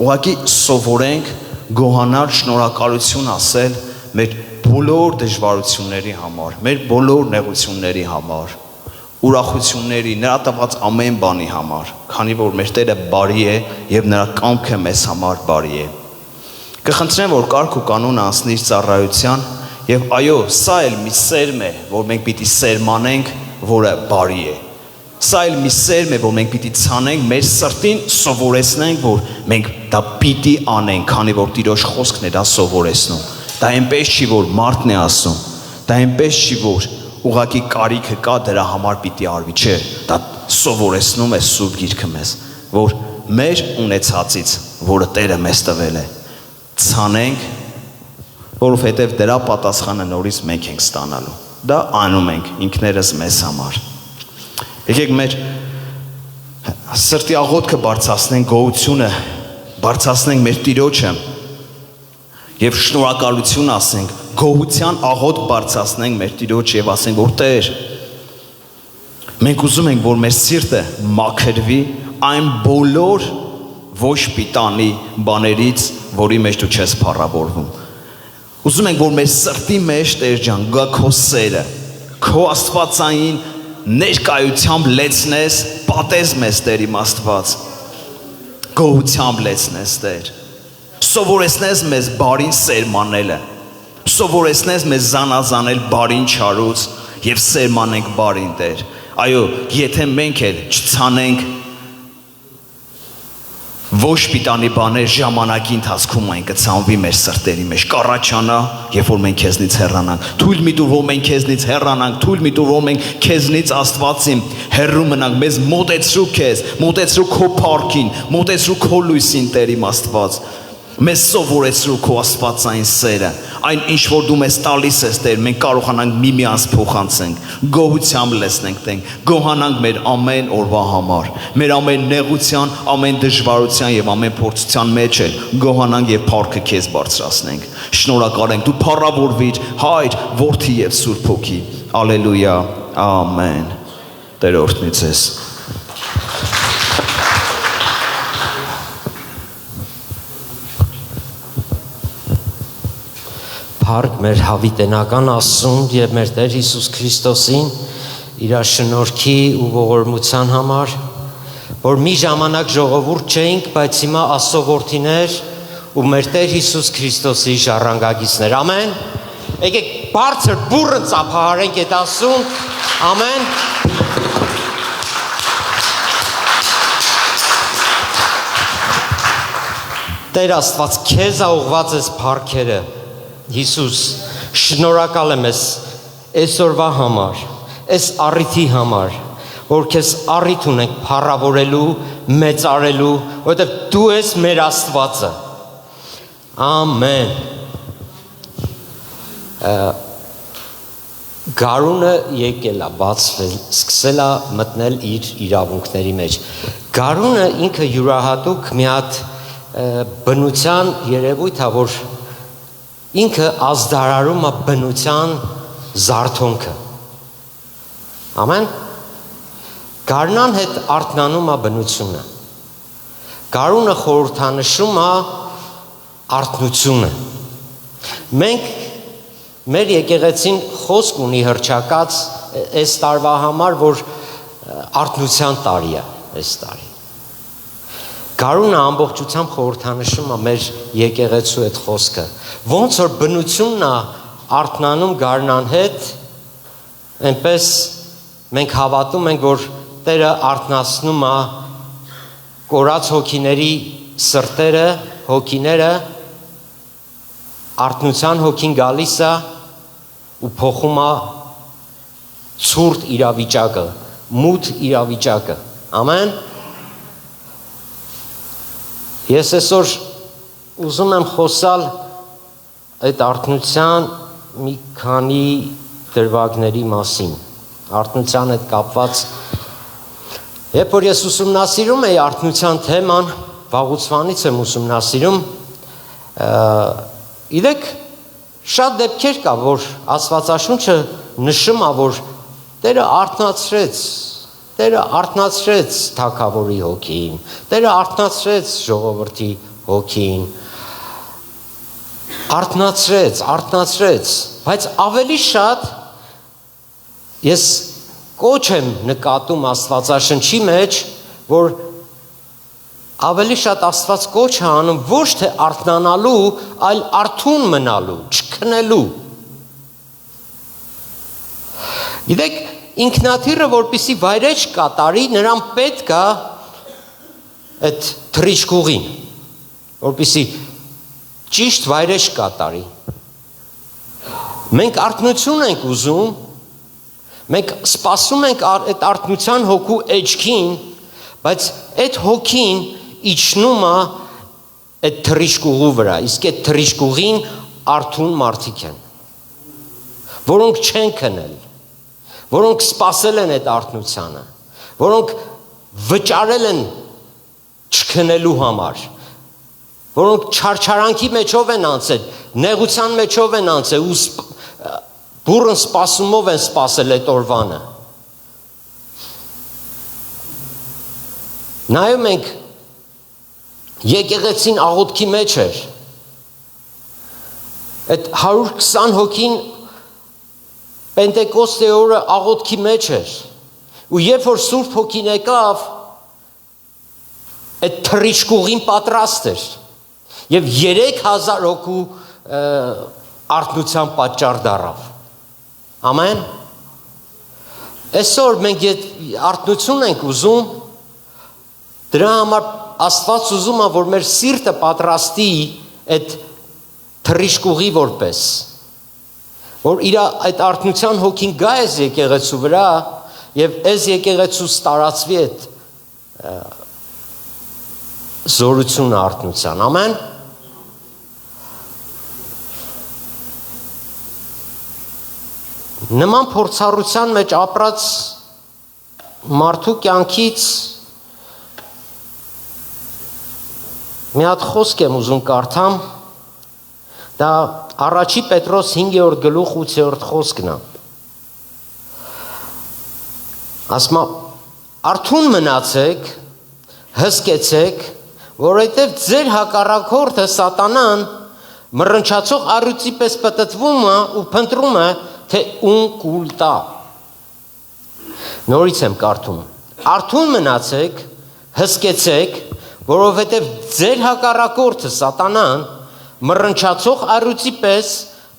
ուղղակի սովորենք գոհանալ, շնորհակալություն ասել մեր բոլոր դժվարությունների համար, մեր բոլոր նեղությունների համար, ուրախությունների, նրա տված ամեն բանի համար, քանի որ մեր Տերը բարի է եւ նրա կամքը մեզ համար բարի է։ Կխնդրեմ, որ կարգ ու կանոն անցնի ծառայության եւ այո, սա էլ մի սերմ է, որ մենք պիտի սերմանենք, որը բարի է։ Սա էլ մի սերմ է, որ մենք պիտի ցանենք մեր սրտին, սովորեցնենք, որ մենք դա պիտի անենք, քանի որ Տիրոջ խոսքն է դա սովորեցնում։ Դա այնպես չի, որ մարդն է ասում, դա այնպես չի, որ ուղղակի կարիքը կա դրա համար պիտի արվի, չէ, դա սովորեցնում է Սուրբ Գիրքը մեզ, որ մեր ունեցածից, որը Տերը մեզ տվել է, ցանենք, որովհետև դրա պատասխանը նորից մենք ենք ստանալու։ Դա անում ենք ինքներս մեզ համար։ Եկեք մեր սրտի աղոթքը բարձրացնենք, գոհությունը բարձրացնենք մեր Տիրոջը եւ շնորհակալություն ասենք, գոհության աղոթք բարձրացնենք մեր Տիրոջ եւ ասենք, որ Տեր, մենք ուզում ենք, որ մեր սիրտը մաքրվի այն բոլոր ոչ պիտանի բաներից, որի մեջ դու չես փառավորվում։ Ուզում ենք, որ մեր սրտի մեջ, Տեր ջան, գա քո սերը, քո աստվածային ներկայությամբ լեցնես, պատես մեզ, Տեր իմ Աստված, գոհությամբ լեցնես, Տեր, սովորեցնես մեզ բարին սերմանելը, Սովորեցնես մեզ զանազանել բարին չարուց եւ սերմանենք բարին, Տեր։ Այո, եթե մենք էլ չցանենք ոչ պիտանի բաներ ժամանակի ընթացքում այն կցանվի մեր սրտերի մեջ, կառաջանա, երբ որ մենք քեզնից հեռանանք։ Թույլ մի տուր, որ մենք քեզնից հեռանանք, թույլ մի տուր, որ մենք քեզնից Աստվածին հեռու մնանք, մեզ մոտեցրու քեզ, մոտեցրու քո փառքին, մոտեցրու քո լույսին, Տեր իմ Աստված։ Մեզ սովորեցրու քո աստվածային սերը, այն ինչ որ դու մեզ տալիս ես, Տեր, մենք կարողանանք միմյանց փոխանցենք, գոհությամբ լսենք, Տեր, գոհանանք մեր ամեն օրվա համար, մեր ամեն նեղության, ամեն դժվարության եւ ամեն փորձության մեջ էլ գոհանանք եւ փառքը քեզ բարձրացնենք։ Շնորհակալ ենք, դու փառավորվիր, Հայր, Որդի եւ Սուրբ Հոգի։ Ալելույա, ամեն։ Տեր օրհնի ձեզ։ Փառք մեր հավիտենական Աստծուն եւ մեր Տեր Հիսուս Քրիստոսին իր շնորհքի ու ողորմության համար, որ մի ժամանակ ժողովուրդ չէինք, բայց հիմա Աստծո որդիներ ու մեր Տեր Հիսուս Քրիստոսի ժառանգագիցներ։ Ամեն։ Եկեք բարձր բուրը ծափահարենք այդ Աստծուն։ Ամեն։ Տեր Աստված, քեզ ուղղված ես փառքերը։ Հիսուս, շնորհակալ եմ այսօրվա համար, այս առիթի համար, որ քեզ առիթ ունենք փառավորելու, մեծարելու, որովհետև դու ես մեր Աստվածը։ Ամեն։ Գարունը եկել է, բացվել, սկսել է մտնել իր իրավունքների մեջ։ Գարունը ինքը յուրահատուկ մի հատ բնության երևույթ է, որ ինքը ազդարարում է բնության զարթոնքը։ Ամեն։ Գարնան հետ արթնանում է բնությունը։ Գարունը խորհրդանշում է արթնությունը։ Մենք մեր եկեղեցին խոսք ունի հռչակած այս տարվա համար, որ արթնության տարի է այս տարի։ Գարունը ամբողջությամբ խորհրդանշում է մեր եկեղեցու այդ խոսքը։ Ոնց որ բնությունն է արթնանում գարնան հետ, այնպես մենք հավատում ենք, որ Տերը արթնացնում է կորած հոգիների սրտերը, հոգիները, արթնության հոգին գալիս է ու փոխում է ցուրտ իրավիճակը, մութ իրավիճակը։ Ամեն։ Ես այսօր ուզում եմ խոսալ այդ արթնության մի քանի դրվագների մասին, արթնության հետ կապված։ Երբ որ ես ուսումնասիրում էի արթնության թեման, վաղուցվանից եմ ուսումնասիրում, իրեք շատ դեպքեր կա, որ Աստվածաշունչը նշում է, որ Տերը արթնացրեց թագավորի հոգին, Տերը արթնացրեց ժողովրդի հոգին, արթնացրեց, բայց ավելի շատ ես կոչ եմ նկատում Աստվածաշնչի մեջ, որ ավելի շատ Աստված կոչ է անում ոչ թե արթնանալու, այլ արթուն մնալու, չքնելու։ Գիտեք, ինքնաթիռը որպեսի վայրեջ կատարի, նրան պետք է այդ թռիչքուղին, որպեսի ճիշտ վայրեջ կատարի։ Մենք արթնություն ենք ուզում, մենք սպասում ենք այդ արթնության հոգու էջքին, բայց այդ հոգին իջնում է այդ թռիչքուղու վրա, իսկ այդ թռիչքուղին արթուն մարդիկ են, որոնք չեն քնել, որոնք սպասել են այդ արթնությանը, որոնք վճարել են չքնելու համար, որոնք չարչարանքի մեջով են անցել, նեղության մեջով են անցել ու բուրըն սպասումով են սպասել այդ օրվանը։ Նայում ենք եկեղեցին աղոթքի մեջ էր, այդ 120 հոգին Պենտեկոստե օրը աղոթքի մեջ էր, ու երբ որ Սուրբ Հոգին եկավ, այդ թռիչքուղին պատրաստ էր, եւ 3000 հոգու արթնության պատճառ դառավ։ Ամեն։ Այսօր մենք արթնություն ենք ուզում, դրա համար Աստված ուզում է, որ մեր սիրտը պատրաստի այդ թռիչքուղի որպես, որ իր այդ արթնության հոգին գա այս եկեղեցու վրա եւ այս եկեղեցուց տարածվի այդ զորությունը արթնության, ամեն։ Նման փորձառության մեջ ապրած մարդու կյանքից մի հատ խոսք եմ ուզում կարդամ, դա առաջի Պետրոս 5-րդ գլուխ 8-րդ խոսքն է։ Ասում է. արթուն մնացեք, հսկեցեք, որովհետև ձեր հակառակորդը Սատանան մռնչացող առյուծի պես պտտվում է ու փնտրում է, թե ում կուլ տա։ Նորից եմ կարդում. արթուն մնացեք, հսկեցեք, որովհետև ձեր հակառակորդը Սատանան մռնչացող առյուծի պես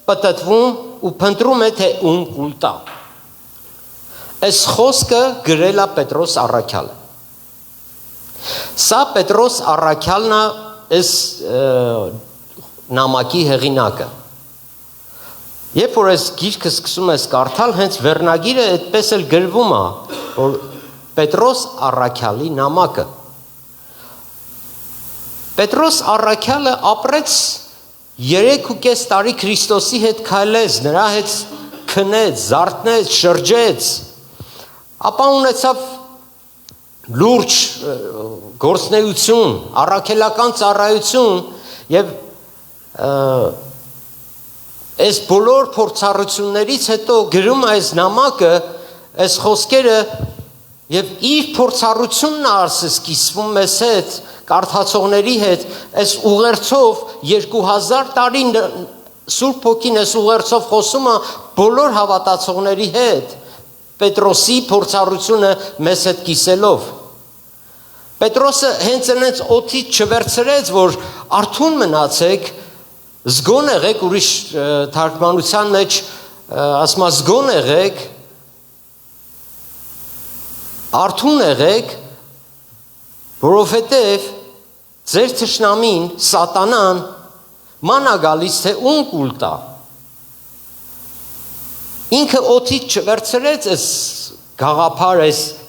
պտտվում ու փնտրում է, թե ում կուլ տա։ Այս խոսքը գրել է Պետրոս առաքյալը։ Սա Պետրոս առաքյալն է այս նամակի հեղինակը։ Երբ որ այս գիրքը սկսում ես կարդալ, հենց վերնագիրը այդպես էլ գրվում է, որ Պետրոս առաքյալի նամակը։ Պետրոս առաքյալը ապրեց 3.5 տարի Քրիստոսի հետ քայլեց, նրա հետ քնեց, զարթնեց, շրջեց, ապա ունեցավ լուրջ գործնեություն, առաքելական ծառայություն եւ այս բոլոր փորձառություններից հետո գրում է այս նամակը, այս խոսքերը եւ իր փորձառությունն արսես կիսվում մեզ հետ, կարդացողների հետ, այս ուղերձով 2000 տարի Սուրբ Հոգին այս ուղերձով խոսում է բոլոր հավատացողների հետ, Պետրոսի փորձառությունը մեզ հետ կիսելով։ Պետրոսը հենց այնց օդից չվերցրեց, որ արթուն մնացեք, զգոն եղեք, ուրիշ թարգմանության մեջ ասում է զգոն եղեք, արթուն եղեք, որովհետև ձեր թշնամին Սատանան ման է գալիս, թե ում կուլ տա։ Ինքը օդից չվերցրեց այս գաղափարը,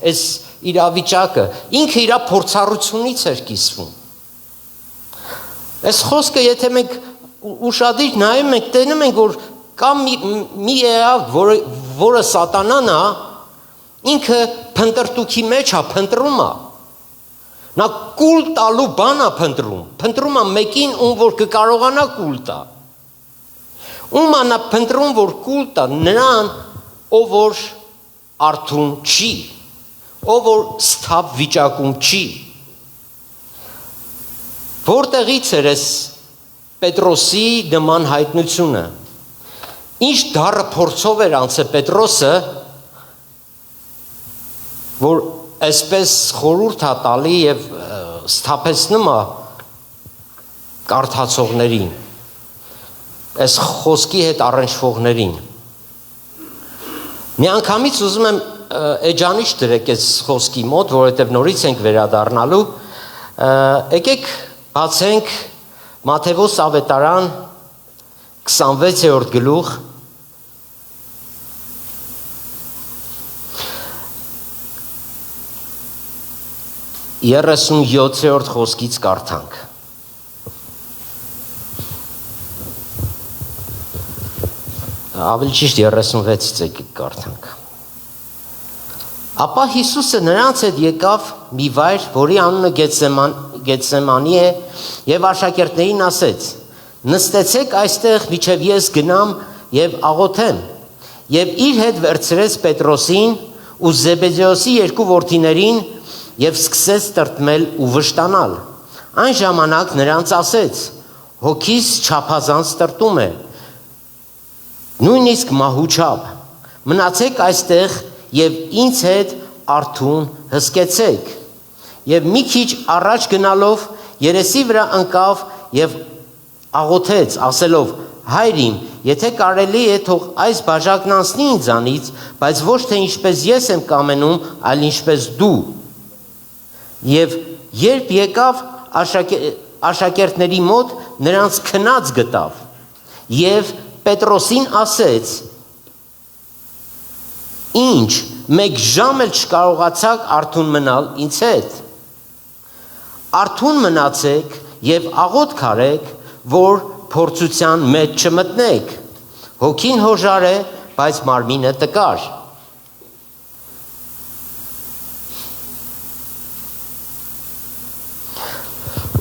այս իրավիճակը, ինքը իր փորձառությունից էր կիսվում։ Այս խոսքը, եթե մենք ուշադիր նայում ենք, տենում ենք, որ կա մի էակ, որը Սատանան է, ինքը փնտրտուքի մեջ է, փնտրում է։ Նա կուլ տալու բան է փնտրում է մեկին, ում որ կկարողանա կուլ տա։ Ում է նա փնտրում, որ կուլ տա, նրան, ով որ արթուն չի, ով որ սթափ վիճակում չի։ Որտեղից էր այս Պետրոսի նման հայտնությունը։ Ինչ դառը փորձով էր անցել Պետրոսը, որ այսպես խորհուրդ է տալի եւ սթափեցնում է կարդացողներին, այս խոսքի հետ առնչվողներին։ Մի անգամից ուզում եմ էջանիշ դրեք այս խոսքի մոտ, որովհետև նորից ենք վերադառնալու, եկեք բացենք Մատթեոս ավետարան 26-րդ գլուխ 37-րդ խոսքից կարդանք։ Ավելի ճիշտ 36-ից եկեք կարդանք։ Ապա Հիսուսը նրանց հետ եկավ մի վայր, որի անունը Գեթսեմանի է, եւ աշակերտներին ասեց. նստեցեք այստեղ, մինչև ես գնամ եւ աղոթեմ։ Եվ իր հետ վերցրեց Պետրոսին ու Զեբեդեոսի երկու որդիներին եւ սկսեց տրտմել ու վշտանալ։ Այն ժամանակ նրանց ասեց. հոգիս չափազանց տրտում է, նույնիսկ մահուչապ, մնացեք այստեղ եւ ինձ հետ արթուն հսկեցեք։ Եվ մի քիչ առաջ գնալով երեսի վրա ընկավ եւ աղոթեց, ասելով. հայր իմ, եթե կարելի է, թող այս բաժակն անցնի ինձանից, բայց ոչ թե ինչպես ես եմ կամենում, այլ ինչպես դու։ Եվ երբ եկավ աշակերտների մոտ, նրանց քնած գտավ, եւ Պետրոսին ասեց. Ինչ, մեկ ժամ էլ չկարողացաք արթուն մնալ ինձ հետ։ Արթուն մնացեք եւ աղոթք արեք, որ փորձության մեջ չմտնեք։ Հոգին հոժար է, բայց մարմինը տկար։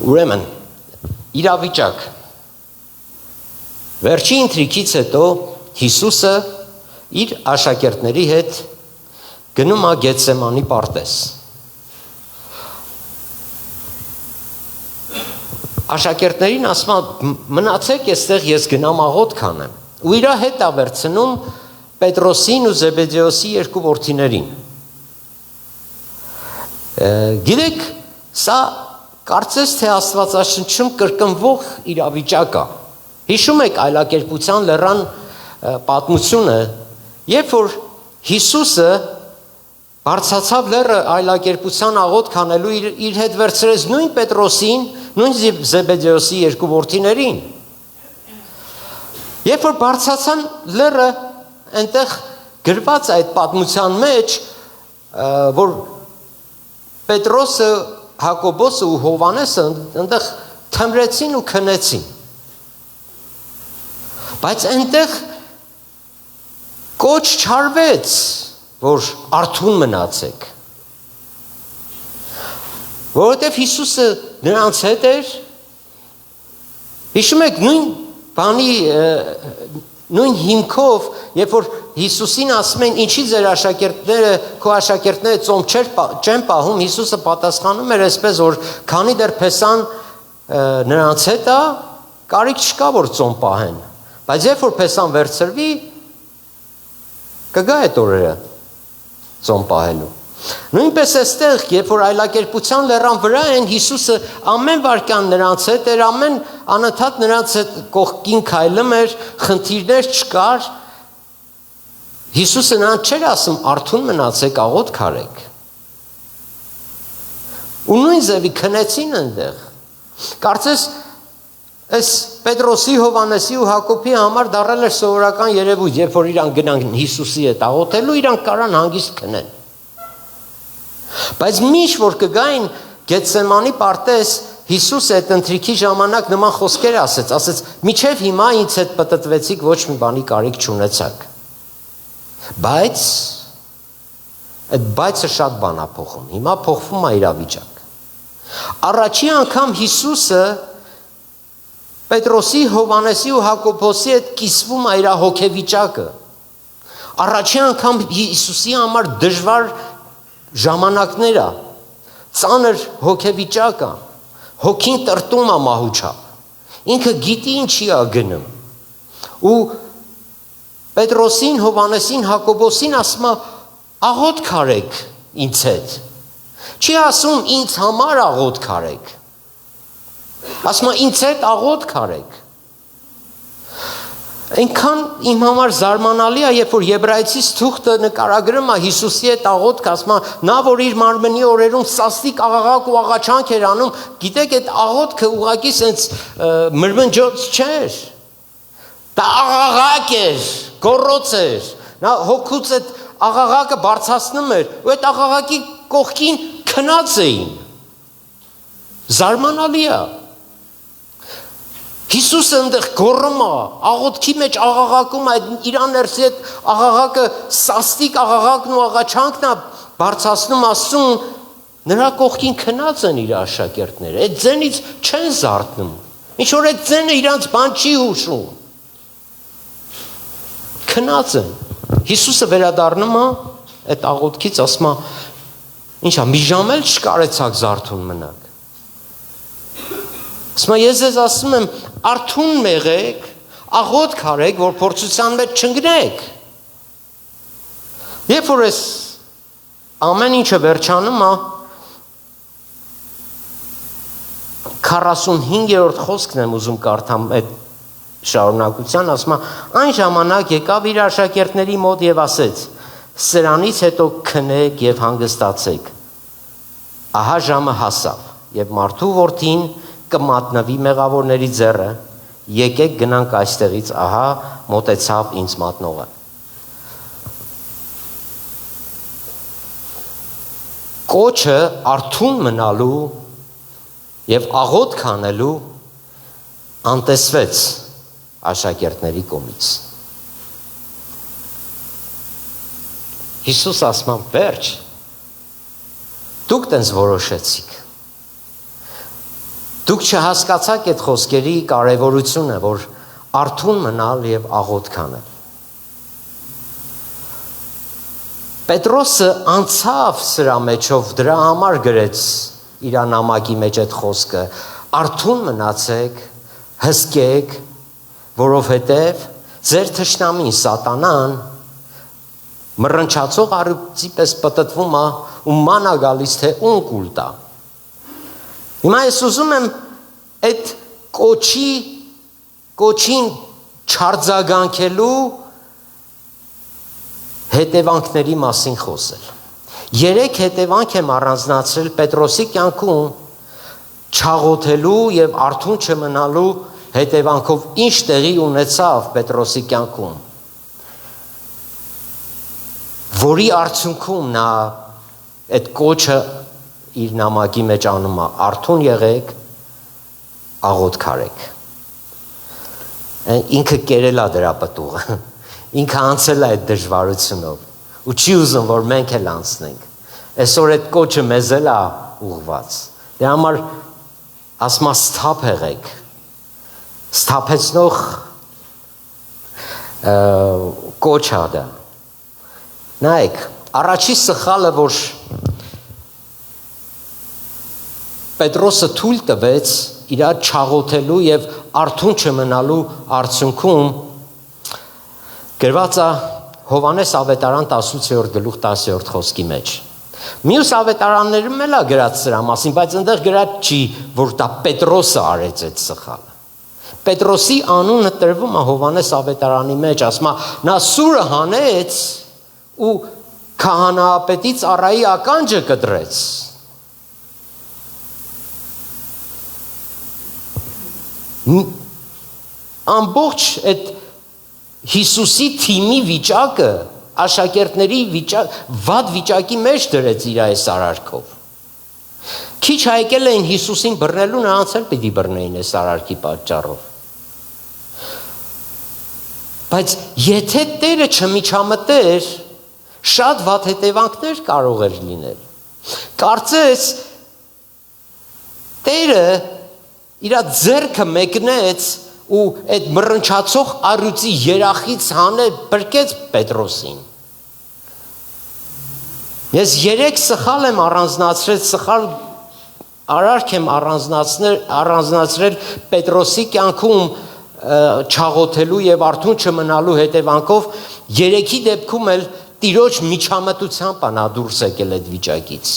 Ուրեմն, իրավիճակ։ Վերջի ընթրիքից հետո Հիսուսը իր աշակերտների հետ գնում է Գեթսեմանի պարտեզ։ Աշակերտներին ասում է մնացեք այստեղ ես գնամ աղոթք անեմ։ Ու իր հետ է վերցնում Պետրոսին ու Զեբեդեոսի երկու որդիներին։ Գիտեք, սա կարծես թե Աստվածաշնչում կրկնվող իրավիճակ է։ Հիշում եք այլակերպության լեռան պատմությունը, երբ որ Հիսուսը բարձրացավ լեռը այլակերպության աղոթք անելու իր հետ վերցրեց նույն Պետրոսին, նույն Զեբեդեոսի երկու որդիներին։ Երբ որ բարձրացան լեռը, այնտեղ գրված այդ պատմության մեջ, որ Պետրոսը, Հակոբոսը ու Հովանեսը այնտեղ թմրեցին ու քնեցին։ Բայց այնտեղ կոչ չարվեց, որ արթուն մնացեք։ Որովհետև Հիսուսը նրանց հետ էր, հիշում եք նույն հիմքով, երբ որ Հիսուսին ասում են, ինչի ձեր աշակերտները, քո աշակերտները ծոմ չեն պահում, Հիսուսը պատասխանում էր այսպես, որ քանի դեռ Փեսան նրանց հետ է, կարիք չկա, որ ծոմ պահեն, բայց երբ որ Փեսան վերցրվի, կգա այդ օրերը ծոմ պահելու։ Նույնպես այստեղ, երբ որ այլակերպության լեռան վրա են, Հիսուսը ամեն վարքյան նրանց հետ էր, ամեն անընդհատ նրանց հետ կողքին քայլում էր, խնդիրներ չկար։ Հիսուսը նրանց չէր ասում արթուն մնացեք, աղոթք արեք։ Ու նույն ձևի քնեցին այնտեղ։ Կարծես այս Պետրոսի, Հովանեսի ու Հակոբի համար դառել էր սովորական երևույթ, երբ որ իրանք գնան Հիսուսի հետ աղոթելու, իրանք կարան հանգիստ քնեն։ Բայց միշտ որ կգային Գեթսեմանի պարտեզ, Հիսուսը այդ ընթրիքի ժամանակ նման խոսքեր ասեց, միչև հիմա ինձ հետ պտտվեցիք, ոչ մի բանի կարիք չունեցաք։ Բայց այդ բայցը շատ բան է փոխում, հիմա փոխվում է իրավիճակ։ Առաջի անգամ Հիսուսը Պետրոսի, Հովանեսի ու Հակոբոսի հետ կիսվում է իր հոգեվիճակը։ Առաջի անգամ Հիսուսի համար դժվար ժամանակներ է, ծանր հոգեվիճակ է, հոգին տրտում է մահուչապ, ինքը գիտի ինչի է գնում, ու Պետրոսին, Հովանեսին, Հակոբոսին ասում է աղոթք արեք ինձ հետ, չի ասում ինձ համար աղոթք արեք, ասում է ինձ հետ աղոթք արեք, այնքան իմ համար զարմանալի է, երբ որ Եբրայեցիս թուղթը նկարագրում է Հիսուսի հետ աղոթք, ասում է նա որ իր մարմնի օրերում սաստիկ աղաղակ ու աղաչանք էր անում, գիտեք այդ աղոթքը ուղղակի սենց մրմնջոց չէր, դա աղաղակ էր, գոռոց էր, նա հոգուց այդ աղաղակը բարձրացնում էր, ու այդ աղաղակի կողքին քնած էին, զարմանալի է։ Հիսուսը այնտեղ գոռում է, աղոթքի մեջ աղաղակում է, իր ներսի այդ աղաղակը սաստիկ աղաղակն ու աղաչանքն է բարձրացնում, ասում, նրա կողքին քնած են իր աշակերտները, այդ ձենից չեն զարթնում, ինչ որ այդ ձենը իրանց բան չի հուշում, քնած են։ Հիսուսը վերադառնում է այդ աղոթքից, ասում է, ինչ է, մի ժամ էլ չկարեցաք զարթուն մնաք։ Ասում ես ձեզ ասում եմ, արթուն մեղեք, աղոթք արեք, որ փորձության մեջ չընկնեք։ Երբ որ ես ամեն ինչը վերջանում է, 45-րդ խոսքն եմ ուզում կարդամ այդ շարունակության ասում է այն ժամանակ եկավ իր աշակերտների մոտ եւ ասեց. «Սրանից հետո քնեք եւ հանգստացեք։ Ահա ժամը հասավ եւ մարդու որդին կմատնվի մեղավորների ձեռը, եկեք գնանք այստեղից, ահա մոտեցավ ինձ մատնողը»։ Կոչը արթուն մնալու եւ աղոթք անելու անտեսվեց աշակերտների կողմից։ Հիսուս ասում է. «Վերջ, դուք տենց որոշեցիք։ Դուք չհասկացաք այդ խոսքերի կարևորությունը, որ արթուն մնալ եւ աղոթք անել»։ Պետրոսը անցավ սրա մեջով, դրա համար գրեց իր նամակի մեջ այդ խոսքը. «Արթուն մնացեք, հսկեք, որովհետև ձեր թշնամին Սատանան մռնչացող առյուծի պես պտտվում է ու մանա գալիս թե ուն կուլ տա»։ Հիմա ես ուզում եմ այդ կոչին չարձագանքելու հետևանքների մասին խոսել։ 3 հետևանք եմ առանձնացրել Պետրոսի կյանքում չաղոթելու եւ արթուն չմնալու հետևանքով ինչ տեղի ունեցավ Պետրոսի կյանքում, որի արդյունքում նա այդ կոչը իր նամակի մեջ անում է. «Արթուն եղեք, աղոթք արեք»։ Ինքը կերել է դրա պտուղը, ինքը անցել է այդ դժվարությունով ու չի ուզում, որ մենք էլ անցնենք։ Այսօր այդ կոչը մեզ էլ է ուղղված։ Դրա համար ասում է սթափ եղեք, սթափեցնող կոչ է դա։ Նայեք, առաջի սխալը, որ Պետրոսը թույլ տվեց իր չաղոթելու եւ արթուն չմնալու արդյունքում, գրված է Հովանես ավետարան 18-րդ գլուխ 10-րդ խոսքի մեջ։ Մյուս ավետարաններում էլ է գրած սրա մասին, բայց այնտեղ գրած չի, որ դա Պետրոսը արեց այդ սխալը։ Պետրոսի անունը տրվում է Հովանես ավետարանի մեջ, ասում է նա սուրը հանեց ու քահանայապետի ծառայի ականջը կտրեց։ Ամբողջ այդ Հիսուսի թիմի վիճակը, աշակերտների վատ վիճակի մեջ դրեց իր այս արարքով։ Քիչ հայկել էին Հիսուսին բռնելու, նրանց էլ պիտի բռնեին այս արարքի պատճառով։ Բայց եթե Տերը չմիջամտեր, շատ վատ հետևանքներ կարող էր լինել։ Կարծես Տերը իր ձեռքը մեկնեց ու այդ մռնչացող առյուծի երախից հանել բրկեց Պետրոսին։ Ես 3 սխալ եմ առանձնացրել, սխալ արարք եմ առանձնացրել Պետրոսի կյանքում չաղոթելու եւ արթուն չմնալու հետևանքով, 3-ի դեպքում էլ Տիրոջ միջամտությամբ նա դուրս եկել այդ վիճակից։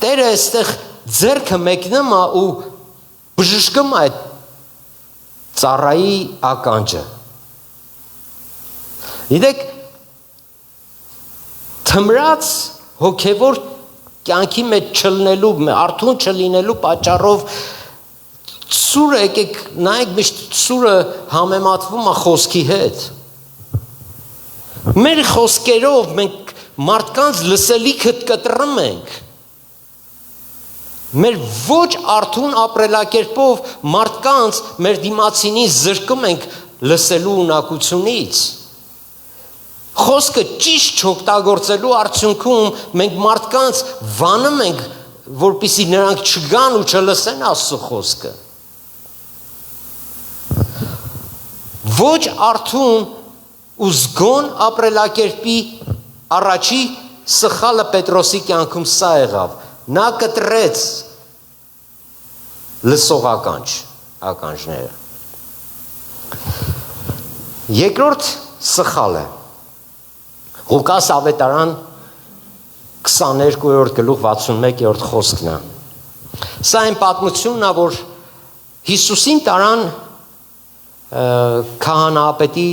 Տերը այստեղ ձեռքը մեկնում է ու բժշկում այդ ծառայի ականջը։ Գիտեք, թմրած հոգևոր կյանքի մեջ չլնելու, արթուն չլինելու պատճառով սուրը, եկեք նայեք, միշտ սուրը համեմատվում է խոսքի հետ։ Մեր խոսքերով մենք մարդկանց լսելիքը կտրում ենք։ Մեր ոչ արթուն ապրելակերպով մարդկանց մեր դիմացինին զրկում ենք լսելու ունակությունից։ Խոսքը ճիշտ չօգտագործելու արդյունքում մենք մարդկանց վանում ենք, որպեսզի նրանք չգան ու չլսեն Աստծո խոսքը։ Ոչ արթուն ու զգոն ապրելակերպի առաջի սխալը Պետրոսի կյանքում սա եղավ։ Նա կտրեց լսող ականջները։ Երկրորդ սխալը Ղուկաս ավետարան 22-րդ գլուխ 61-րդ խոսքն է։ Սա այն պատմությունն է, որ Հիսուսին տարան քահանապետի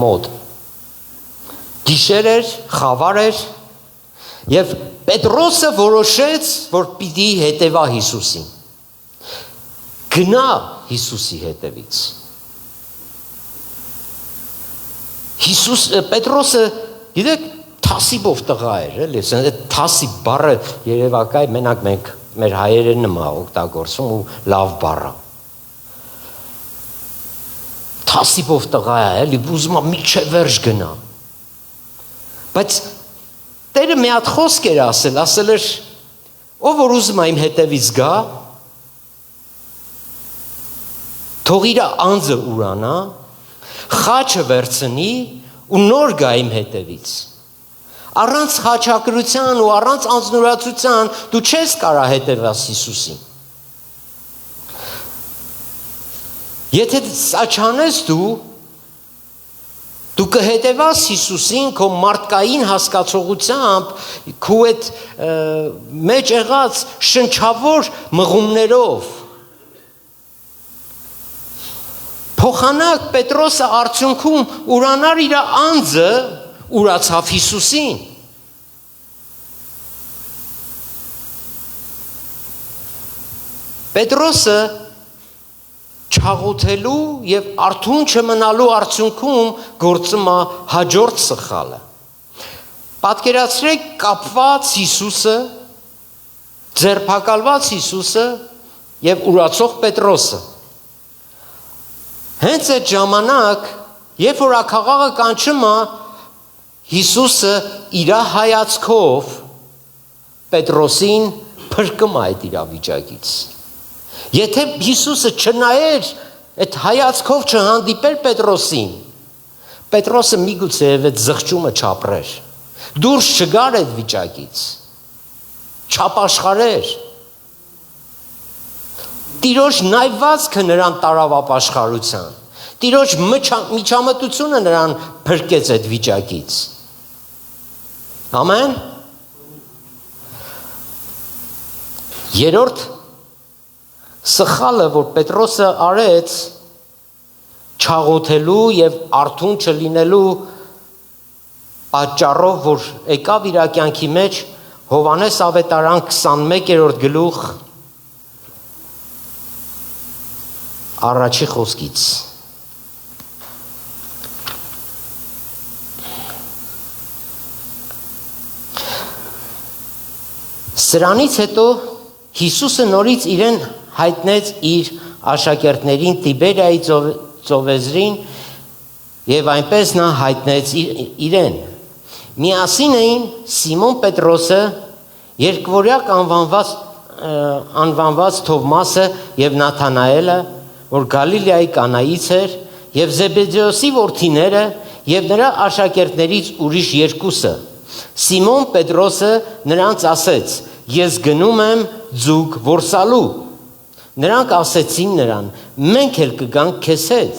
մոտ։ Գիշեր էր, խավար էր, եւ Պետրոսը որոշեց, որ պիտի հետևա Հիսուսին։ Գնա Հիսուսի հետևից։ Պետրոսը, գիտեք, թասիբով տղա էր, էլի, այդ թասիբ բառը երևակայ մենակ մենք մեր հայերեն նմա օգտագործում ու լավ բառ է։ Թասիբով տղա է, էլի, ուզում է միջև վերջ գնա։ Բայց Տերը մի հատ խոսք էր ասել էր, ով որ ուզում է իմ հետևից գա, թող իր անձը ուրանա, խաչը վերցնի ու նոր գա իմ հետևից։ Առանց խաչակրության ու առանց անձնուրացության դու չես կարա հետևաս Հիսուսին։ Եթե սա չանես դու կհետևաս Հիսուսին քո մարդկային հասկացողությամբ, քո այդ մեջ եղած շնչավոր մղումներով։ Փոխանակ Պետրոսը արդյունքում ուրանար իր անձը, ուրացավ Հիսուսին։ Պետրոսը չաղոթելու եւ արթուն չմնալու արդյունքում գործում է հաջորդ սխալը։ Պատկերացրեք կապված Հիսուսը, ձերբակալված Հիսուսը եւ ուրացող Պետրոսը։ Հենց այդ ժամանակ, երբ որ ակաղաղը կանչում է, Հիսուսը իր հայացքով Պետրոսին փրկում է այդ իրավիճակից։ Եթե Հիսուսը չնայեր, այդ հայացքով չհանդիպեր Պետրոսին, Պետրոսը միգուցե այդ զղջումը չապրեր, դուրս չգար այդ վիճակից, չապաշխարեր։ Տիրոջ նայվածքը նրան տարավ ապաշխարության, Տիրոջ միջամտությունը նրան փրկեց այդ վիճակից։ Ամեն։ Երրորդ սխալը, որ Պետրոսը արեց, չաղոթելու եւ արթուն չլինելու պատճառով, որ եկավ իր կյանքի մեջ Հովհաննես ավետարան 21-րդ գլուխ առաջի խոսքից։ Սրանից հետո Հիսուսը նորից իրեն հայտնեց իր աշակերտներին Տիբերիայի ծովեզրին եւ այնպես նա հայտնեց իրեն։ Միասին էին Սիմոն Պետրոսը, երկվորյակ անվանված Թովմասը եւ Նաթանայելը, որ Գալիլեայի Կանայից էր, եւ Զեբեդեոսի որդիները եւ նրա աշակերտներից ուրիշ երկուսը։ Սիմոն Պետրոսը նրանց ասեց. Ես գնում եմ ձուկ որսալու։ Նրանք ասեցին նրան. մենք էլ կգանք քեզ հետ։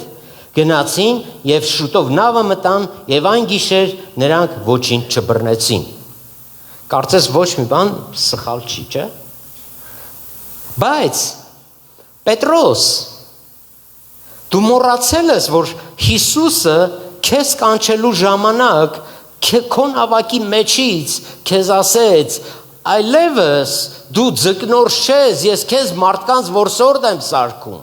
Գնացին եւ շուտով նավը մտան եւ այն գիշեր նրանք ոչինչ չբռնեցին։ Կարծես ոչ մի բան սխալ չի, չէ՞։ Բայց Պետրոս, դու մոռացել ես, որ Հիսուսը քեզ կանչելու ժամանակ քո նավակի մեջից քեզ ասեց. այլևս դու ձկնորս չես, ես քեզ մարդկանց որսորդ եմ սարքում։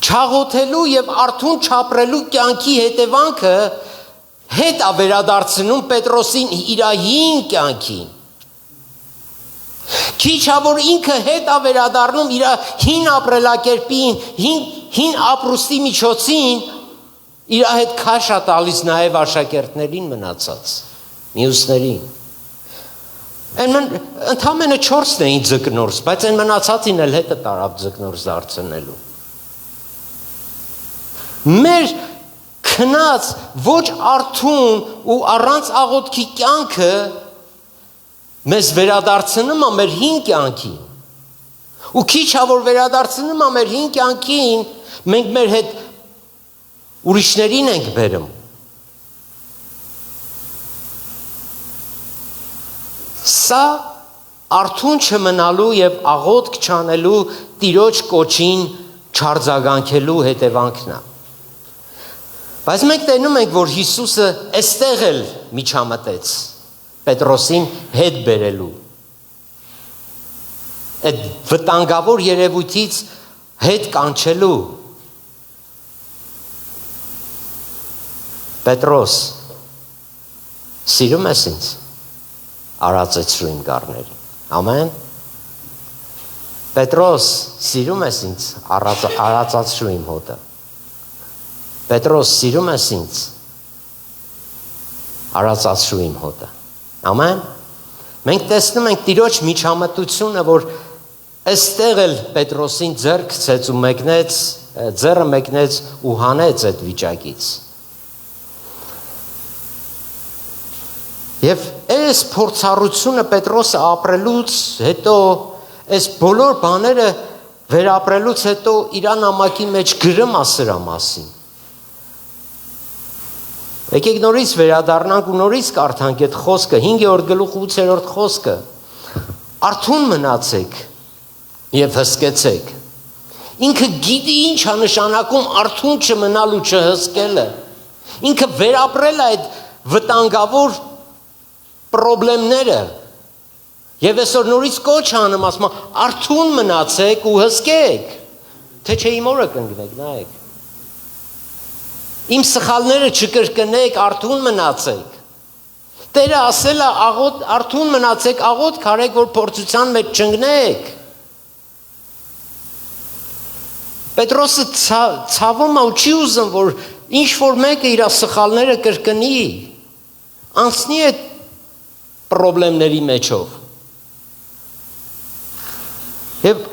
Չաղոթելու եւ արթուն չապրելու կյանքի հետևանքը հետ է վերադարձնում Պետրոսին իր հին կյանքին։ Քիչ է որ ինքը հետ է վերադառնում իր հին ապրելակերպին, հին ապրուստի միջոցին, իր հետ քաշ է տալիս նաեւ աշակերտներին մնացած, մյուսներին։ Ընդամենը 4-ն էին ձկնորս, բայց այն մնացածին էլ հետը տարավ ձկնորս դարձնելու։ Մեր քնած ոչ արթուն ու առանց աղոթքի կյանքը մեզ վերադարձնում է մեր հին կյանքին։ Ու քիչ է որ վերադարձնում է մեր հին կյանքին, մենք մեր հետ ուրիշներին ենք բերում։ Սա արթուն չմնալու եւ աղոթք չանելու Տիրոջ կոչին չարձագանքելու հետևանքն է։ Բայց մենք տենում ենք, որ Հիսուսը այստեղ էլ միջամտեց Պետրոսին հետ բերելու։ Այդ վտանգավոր երևույթից հետ կանչելու։ Պետրոս, սիրում ես ինձ, արածեցրու իմ գառներին։ Ամեն։ Պետրոս, սիրում ես ինձ, արածացրու իմ հոտը։ Պետրոս, սիրում ես ինձ, արածացրու իմ հոտը։ Ամեն։ Մենք տեսնում ենք Տիրոջ միջամտությունը, որ այստեղ էլ Պետրոսին ձեռը մեկնեց ու հանեց այդ վիճակից։ Եվ այս փորձառությունը Պետրոսը ապրելուց հետո, այս բոլոր բաները վերապրելուց հետո իր նամակի մեջ գրում է սրա մասին։ Եկեք նորից վերադառնանք ու նորից կարդանք այդ խոսքը, 5-րդ գլուխ 8-րդ խոսքը։ Արթուն մնացեք եւ հսկեցեք։ Ինքը գիտի ինչ է նշանակում արթուն չմնալ ու չհսկելը։ Ինքը վերապրել է այդ վտանգավոր պրոբլեմները։ Եվ այսօր նորից կոչ անում, ասում է, արթուն մնացեք ու հսկեք, թե չէ իմ օրը կընկնեք, նայեք։ Իմ սխալները չկրկնեք, արթուն մնացեք։ Տերը ասել է, արթուն մնացեք, աղոթք արեք, որ փորձության մեջ չընկնեք։ Պետրոսը ցավում է ու չի ուզում, որ ինչ որ մեկը իր սխալները կրկնի, անցնի այդ պրոբլեմների մեջով։ Եվ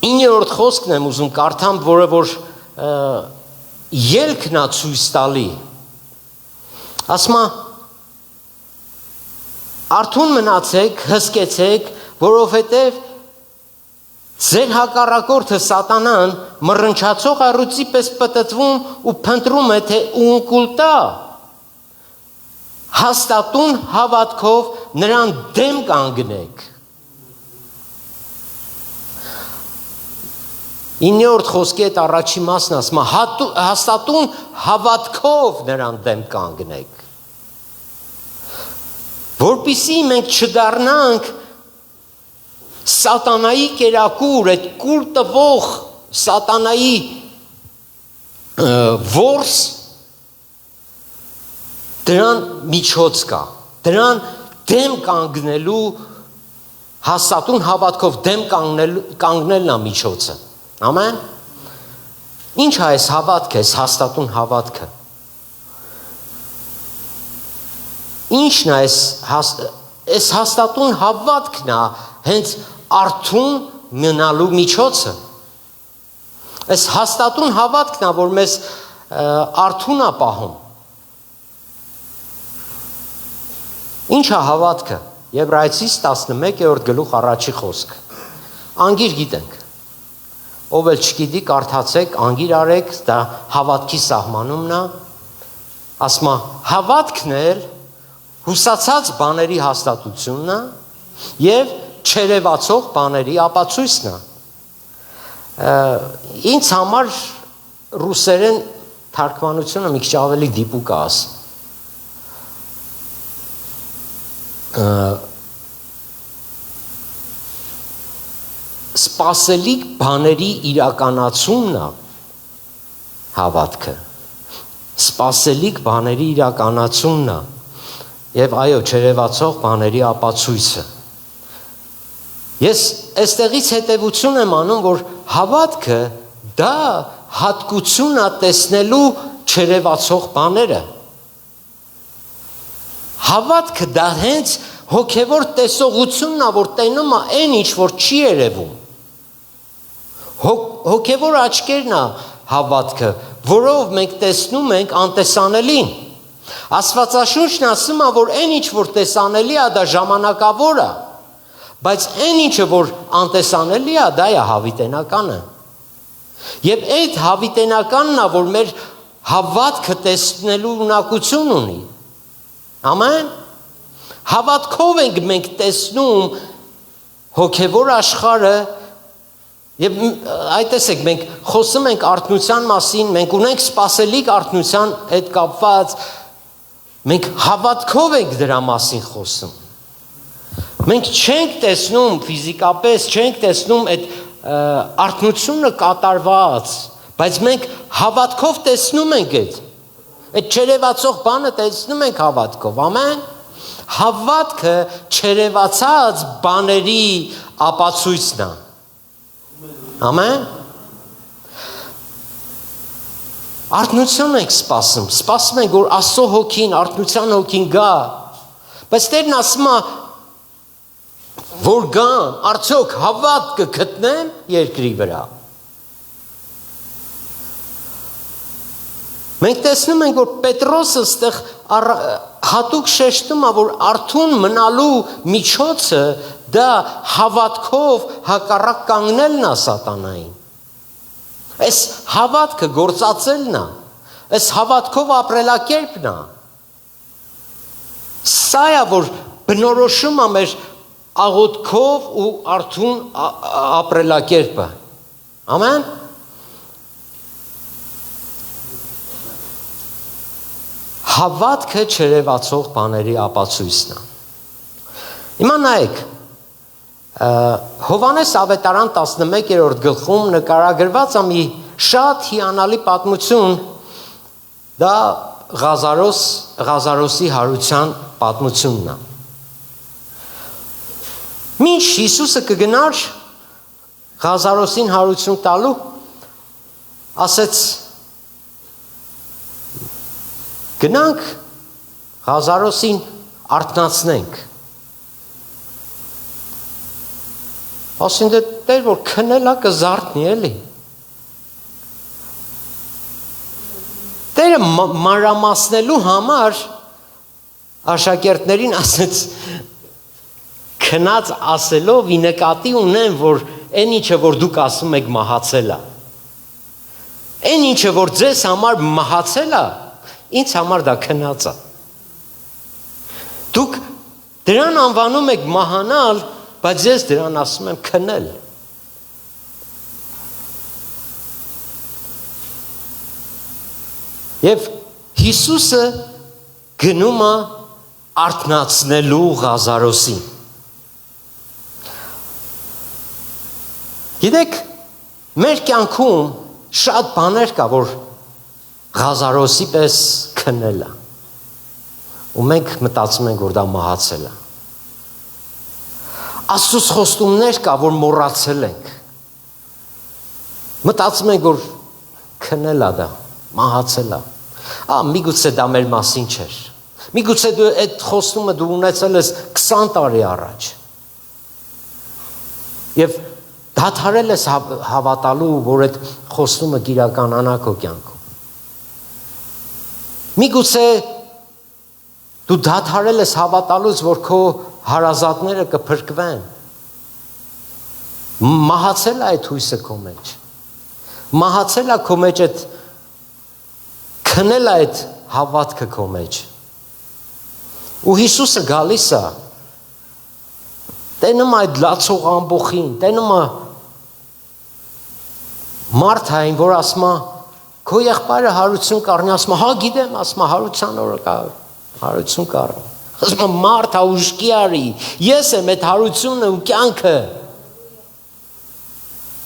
9-րդ խոսքն եմ ուզում կարդամ, որը որ ելքն է ցույց տալի։ Ասում է, արթուն մնացեք, հսկեցեք, որովհետև ձեր հակառակորդը սատանան մռնչացող առյուծի պես պտտվում ու փնտրում է, թե ունկուլ տա։ Հաստատուն հավատքով նրան դեմ կանգնեք։ 9-րդ խոսքի այդ առաջի մասն ասում է, հաստատուն հավատքով նրան դեմ կանգնեք։ Որպեսզի մենք չդառնանք սատանայի կերակուր, այդ կուր տվող սատանայի որս, դրան միջոց կա, դրան դեմ կանգնելու, հաստատուն հավատքով դեմ կանգնելն է միջոցը։ Ամեն։ Ինչ է այս հավատքը, այս հաստատուն հավատքը։ Ինչն է այս հաստատուն հավատքն է հենց արթուն մնալու միջոցը։ Այս հաստատուն հավատքն է, որ մեզ արթուն է պահում։ Ինչ է հավատքը։ Եբրայեցիս 11-րդ գլուխ առաջի խոսք։ Անգիր գիտենք։ Ով էլ չգիտի, կարդացեք, անգիր արեք, դա հավատքի սահմանումն է։ Ասում է, հավատքն էլ հուսացած բաների հաստատությունն է եւ չերևացող բաների ապացույցն է։ Ինձ համար ռուսերեն թարգմանությունը մի քիչ ավելի դիպուկ է ասում։ Սպասելիք բաների իրականացումն է հավատքը։ Սպասելիք բաների իրականացումն է եւ այո, չերևացող բաների ապացույցը։ Ես այստեղից հետևություն եմ անում, որ հավատքը դա հատկություն է տեսնելու չերևացող բաները։ Հավատքը դա հենց հոգևոր տեսողությունն է, որ տենում է այն ինչ որ չի երևում։ Հոգևոր աչքերն է հավատքը, որով մենք տեսնում ենք անտեսանելին։ Աստվածաշունչն ասում է, որ այն ինչ որ տեսանելի է, դա ժամանակավոր է, բայց այն ինչը որ անտեսանելի է, դա է հավիտենականը։ Եվ այդ հավիտենականն է, որ մեր հավատքը տեսնելու ունակություն ունի։ Ամեն։ Հավատքով ենք մենք տեսնում հոգևոր աշխարհը Եվ այդ տեսեք, մենք խոսում ենք արթնության մասին, մենք ունենք սպասելիք արթնության հետ կապված, մենք հավատքով ենք դրա մասին խոսում։ Մենք չենք տեսնում ֆիզիկապես, չենք տեսնում այդ արթնությունը կատարված, բայց մենք հավատքով տեսնում ենք այդ չերևացող բանը տեսնում ենք հավատքով, ամեն։ Հավատքը չերևացած բաների ապացույցն է։ Ամեն։ Արթնություն ենք սպասում ենք, որ Աստծո հոգին, արթնության հոգին գա, բայց Տերն ասում է, որ գան, արդյոք հավատ կգտնեն երկրի վրա։ Մենք տեսնում ենք, որ Պետրոսը ստեղ հատուկ շեշտում է, որ արթուն մնալու միջոցը դա հավատքով հակառակ կանգնելն է սատանային։ Այս հավատքը գործածելն է, այս հավատքով ապրելակերպն է։ Սա է, որ բնորոշում է մեր աղոթքով ու արթուն ապրելակերպը։ Ամեն։ Հավատքը չերևացող բաների ապացույցն է։ Հիմա նայեք, Հովհաննես ավետարան 11-րդ գլխում նկարագրված է մի շատ հիանալի պատմություն, դա Ղազարոսի հարության պատմությունն է։ Մինչ Հիսուսը կգնար Ղազարոսին հարություն տալու, ասեց գնանք Ղազարոսին արթնացնենք։ Ասին դեր որ քնելա կզարթնի էլի։ Տերը մանրամասնելու համար աշակերտներին ասեց քնած ասելով ի նկատի ունեն, որ այն ինչը որ դուք ասում եք մահացել է։ Այն ինչը որ ձեզ համար մահացել է, ինձ համար դա քնած է։ Դուք դրան անվանում եք մահանալ, բայց ես դրան ասում եմ քնել։ Եվ Հիսուսը գնում է արթնացնելու Ղազարոսին։ Գիտեք, մեր կյանքում շատ բաներ կա, որ Ղազարոսի պես քնել է։ Ու մենք մտածում ենք, որ դա մահացել է։ Աստծուց խոստումներ կա, որ մոռացել ենք։ Մտածում ենք, որ քնել է դա, մահացել է։ Միգուցե դա մեր մասին չէր։ Միգուցե դու այդ խոստումը դու ունեցել ես 20 տարի առաջ։ Եվ դադարել ես հավատալու, որ այդ խոստումը կիրականանա քո կյանքում։ Միգուցե դու դադարել ես հավատալուց, որ քո հարազատները կփրկվեն։ Մահացել է այդ հույսը քո մեջ։ Մահացել է քո մեջ այդ քնել է այդ հավատքը քո մեջ։ Ու Հիսուսը գալիս է, տենում այդ լացող ամբոխին, տենում է Մարթային, որ ասում է, քո եղբայրը հարություն կառնի, ասում է, հա գիտեմ, ասում է, հարության օրը կա, հարություն կառնի։ Ասում է, Մարթա ուշքի արի, ես եմ այդ հարությունը ու կյանքը։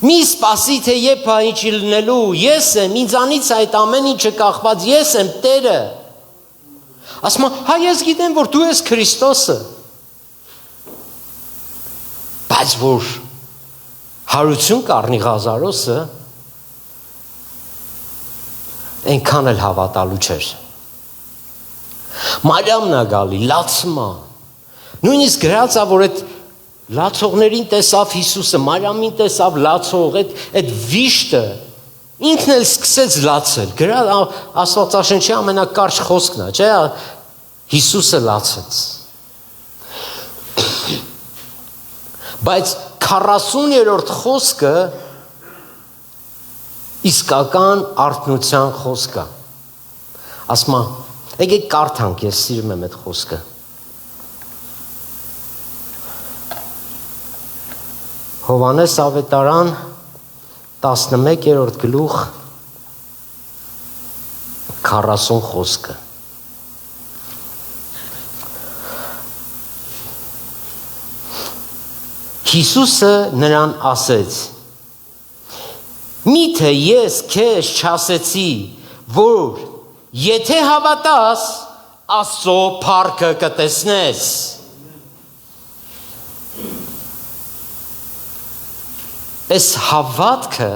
Մի սպասի, թե երբ է ինչ լինելու, ես եմ, ինձանից այդ ամեն ինչը կախված, ես եմ Տերը։ Ասում է, հա ես գիտեմ, որ դու ես Քրիստոսը։ Բայց որ հարություն կառնի Ղազարոսը, այնքան էլ հավատալու չէր։ Մարիամն է գալի, լացում է։ Նույնիսկ գրած է, որ այդ լացողներին տեսավ Հիսուսը, Մարիամին տեսավ լացող, այդ վիշտը ինքն էլ սկսեց լացել։ Աստվածաշնչի ամենակարճ խոսքն է, չէ՞, Հիսուսը լացեց։ Բայց 40-րդ խոսքը իսկական արթնության խոսք է։ Ասում է, եկեք կարդանք, ես սիրում եմ այդ խոսքը։ Հովհաննես ավետարան 11-րդ գլուխ 40 խոսքը Հիսուսը նրան ասեց. Միթե ես քեզ չասեցի, որ եթե հավատաս, Աստծո փառքը կտեսնես։ Այս հավատքը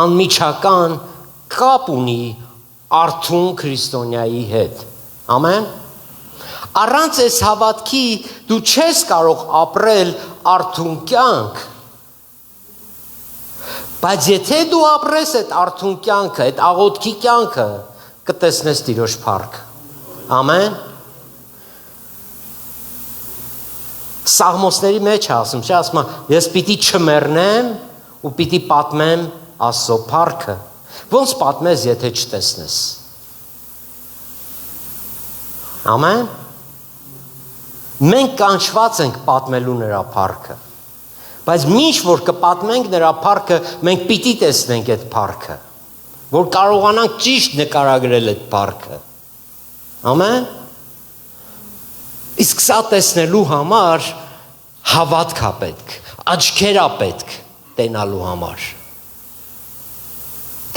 անմիջական կապ ունի արթուն քրիստոնյայի հետ։ Ամեն։ Առանց այս հավատքի դու չես կարող ապրել արթուն կյանք։ Բայց եթե դու ապրես այդ արթուն կյանքը, այդ աղոթքի կյանքը, կտեսնես Տիրոջ փառքը։ Ամեն։ Սաղմոսների մեջ ասում, չէ, ասում ես պիտի չմեռնեմ ու պիտի պատմեմ Աստծո փառքը։ Ոնց պատմես, եթե չտեսնես։ Ամեն։ Մենք կանչված ենք պատմելու նրա փառքը։ Բայց մինչ որ կպատմենք նրա փառքը, մենք պիտի տեսնենք այդ փառքը, որ կարողանանք ճիշտ նկարագրել այդ փառքը։ Ամեն։ Իսկ սա տեսնելու համար հավատք է պետք, աչքեր է պետք տենալու համար։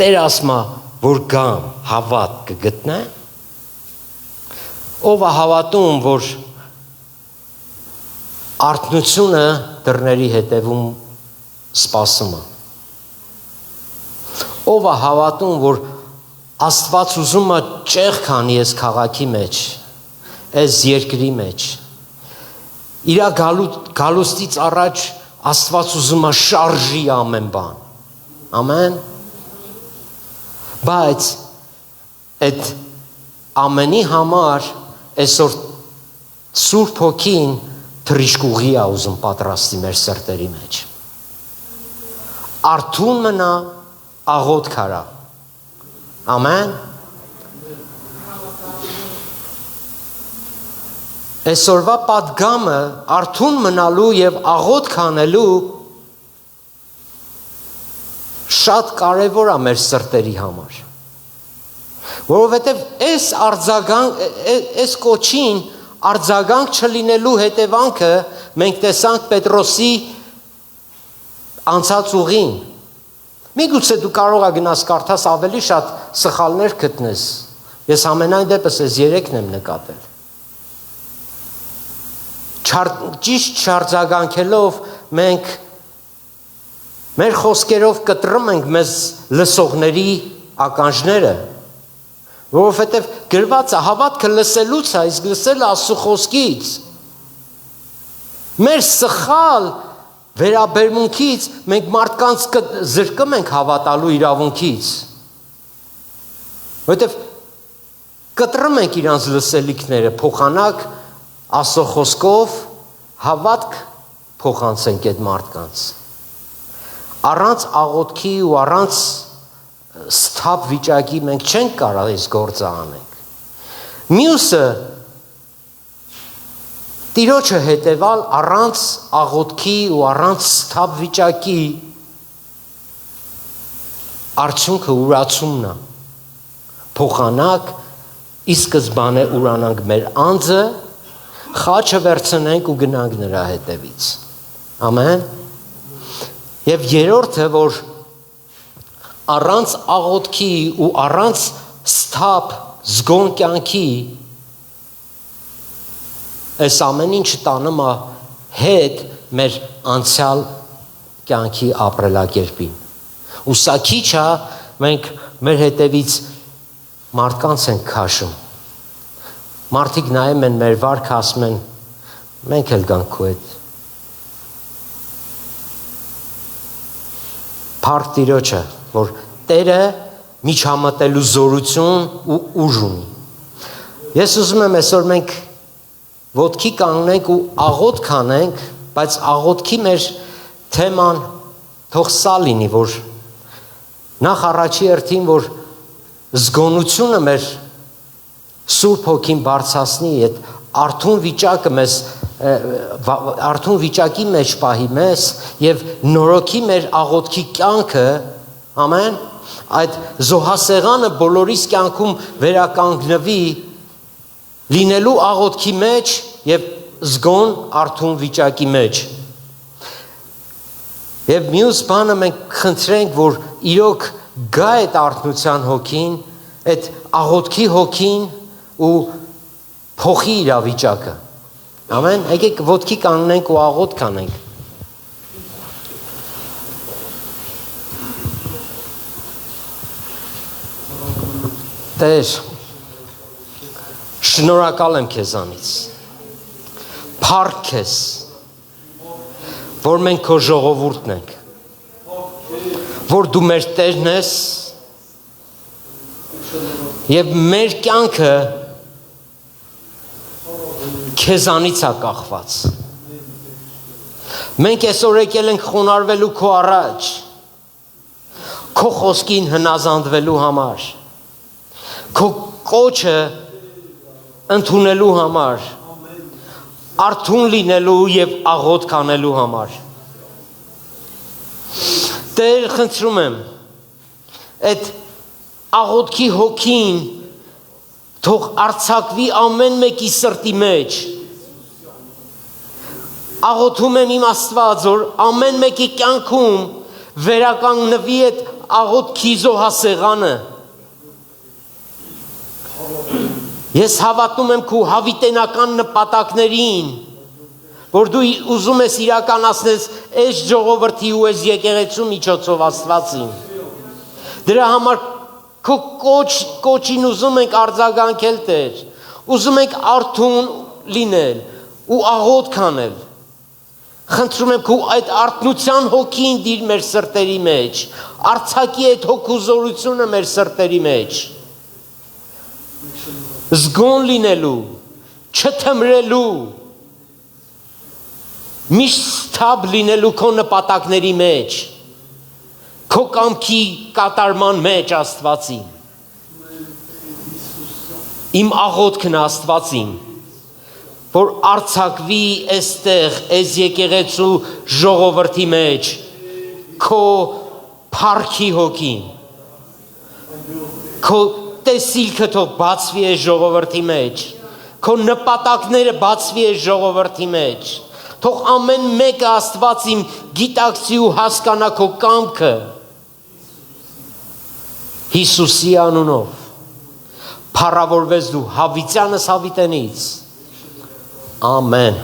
Տեր ասում է, որ գամ հավատ կգտնե։ Ով է հավատում, որ արթնությունը դռների հետևում սպասում է։ Ով է հավատում, որ Աստված ուզում է ճեղ քանի այս քաղաքի մեջ, այս երկրի մեջ։ Իր գալուստից առաջ Աստված ուզում է շարժի ամեն բան։ Ամեն։ Բայց այդ ամենի համար այսօր Սուրբ Հոգին թրիշկուղի է ուզում պատրաստի մեր սրտերի մեջ։ Արթուն մնա, աղոթք արա։ Ամեն։ Այսօրվա պատգամը արթուն մնալու եւ աղոթք անելու շատ կարևոր է մեր սրտերի համար։ Որովհետեւ այս կոչին արձագանք չլինելու հետևանքը մենք տեսանք Պետրոսի անցած ուղին։ Միգուցե դու կարող ես գնաս կարդաս ավելի շատ սխալներ գտնես։ Ես ամենայն դեպս այս 3-ն եմ նկատել։ Ճիշտ չարձագանքելով մենք մեր խոսքերով կտրում ենք մեզ լսողների ականջները։ Որովհետև գրված է հավատքը լսելուց է, իսկ լսելը Աստծո խոսքից։ Մեր սխալ վերաբերմունքից մենք մարդկանց զրկում ենք հավատալու իրավունքից։ Որովհետև կտրում ենք իրանց լսելիքները, փոխանակ Աստծո խոսքով հավատք փոխանցենք այդ մարդկանց։ Առանց աղոթքի ու առանց սթափ վիճակի մենք չենք կարող այս գործը անենք։ Մյուսը Տիրոջը հետևալ առանց աղոթքի ու առանց սթափ վիճակի արդյունքը ուրացումն է։ Փոխանակ ի սկզբանե ուրանանք մեր անձը, խաչը վերցնենք ու գնանք նրա հետևից։ Ամեն։ Եվ երրորդը, որ առանց աղոթքի ու առանց սթափ զգոն կյանքի այս ամեն ինչը տանում է հետ մեր անցյալ կյանքի ապրելակերպին։ Ու սա քիչ է, մենք մեր հետևից մարդկանց ենք քաշում։ Մարդիկ նայում են մեր վարքը, ասում են, մենք էլ գանք քո հետ։ Փառք Տիրոջը, որ Տերը միջամտելու զորություն ու ուժ ունի։ Ես ուզում եմ այսօր մենք ոտքի կանգնենք ու աղոթք անենք, բայց աղոթքի մեր թեման թող սա լինի, որ նախ առաջի հերթին, որ զգոնությունը մեր Սուրբ Հոգին բարձրացնի, այդ արթուն վիճակը մեզ արթուն վիճակի մեջ պահի մեզ եւ նորոգի մեր աղոթքի կյանքը, ամեն, այդ զոհասեղանը բոլորիս կյանքում վերականգնվի լինելու աղոթքի մեջ եւ զգոն արթուն վիճակի մեջ։ Եվ մյուս բանը մենք խնդրենք, որ իրոք գա այդ արթնության հոգին, այդ աղոթքի հոգին ու փոխի իրավիճակը։ Ամեն, եկեք ոտքի կանգնենք ու աղոթք անենք։ Տեր, շնորհակալ եմ քեզանից։ Փառք քեզ, որ մենք քո ժողովուրդն ենք, որ դու մեր Տերն ես եւ մեր կյանքը քեզանից է կախված։ Մենք այսօր եկել ենք խոնարհվելու քո առաջ, քո խոսքին հնազանդվելու համար, քո կոչը ընդունելու համար, արթուն լինելու եւ աղոթք անելու համար։ Տեր, խնդրում եմ, այդ աղոթքի հոգին թող արձակվի ամեն մեկի սրտի մեջ։ Աղոթում եմ իմ Աստված, որ ամեն մեկի կյանքում վերականգնվի այդ աղոթքի զոհասեղանը։ Ես հավատում եմ քո հավիտենական նպատակներին, որ դու ուզում ես իրականացնել այս ժողովրդի ու այս եկեղեցու միջոցով Աստվածին։ Դրա համար քո կոչին ուզում ենք արձագանքել, Տեր, ուզում ենք արթուն լինել ու աղոթք անել։ Խնդրում եմ քո այդ արթնության հոգին դիր մեր սրտերի մեջ, արձակի այդ հոգուզորությունը մեր սրտերի մեջ, զգոն լինելու, չթմրելու, միշտ սթաբ լինելու քո նպատակների մեջ, քո կամքի կատարման մեջ Աստվածին։ Իմ աղոթքն Աստվածին, որ արձակվի այստեղ, այս եկեղեցու ժողովրդի մեջ, քո փառքի հոգին, քո տեսիլքը թող բացվի այս ժողովրդի մեջ, քո նպատակները բացվի այս ժողովրդի մեջ, թող ամեն մեկը Աստված իմ գիտակցի ու հասկանա քո կամքը, Հիսուսի անունով, փառավորվես դու հավիտյանս հավիտենից, ամեն։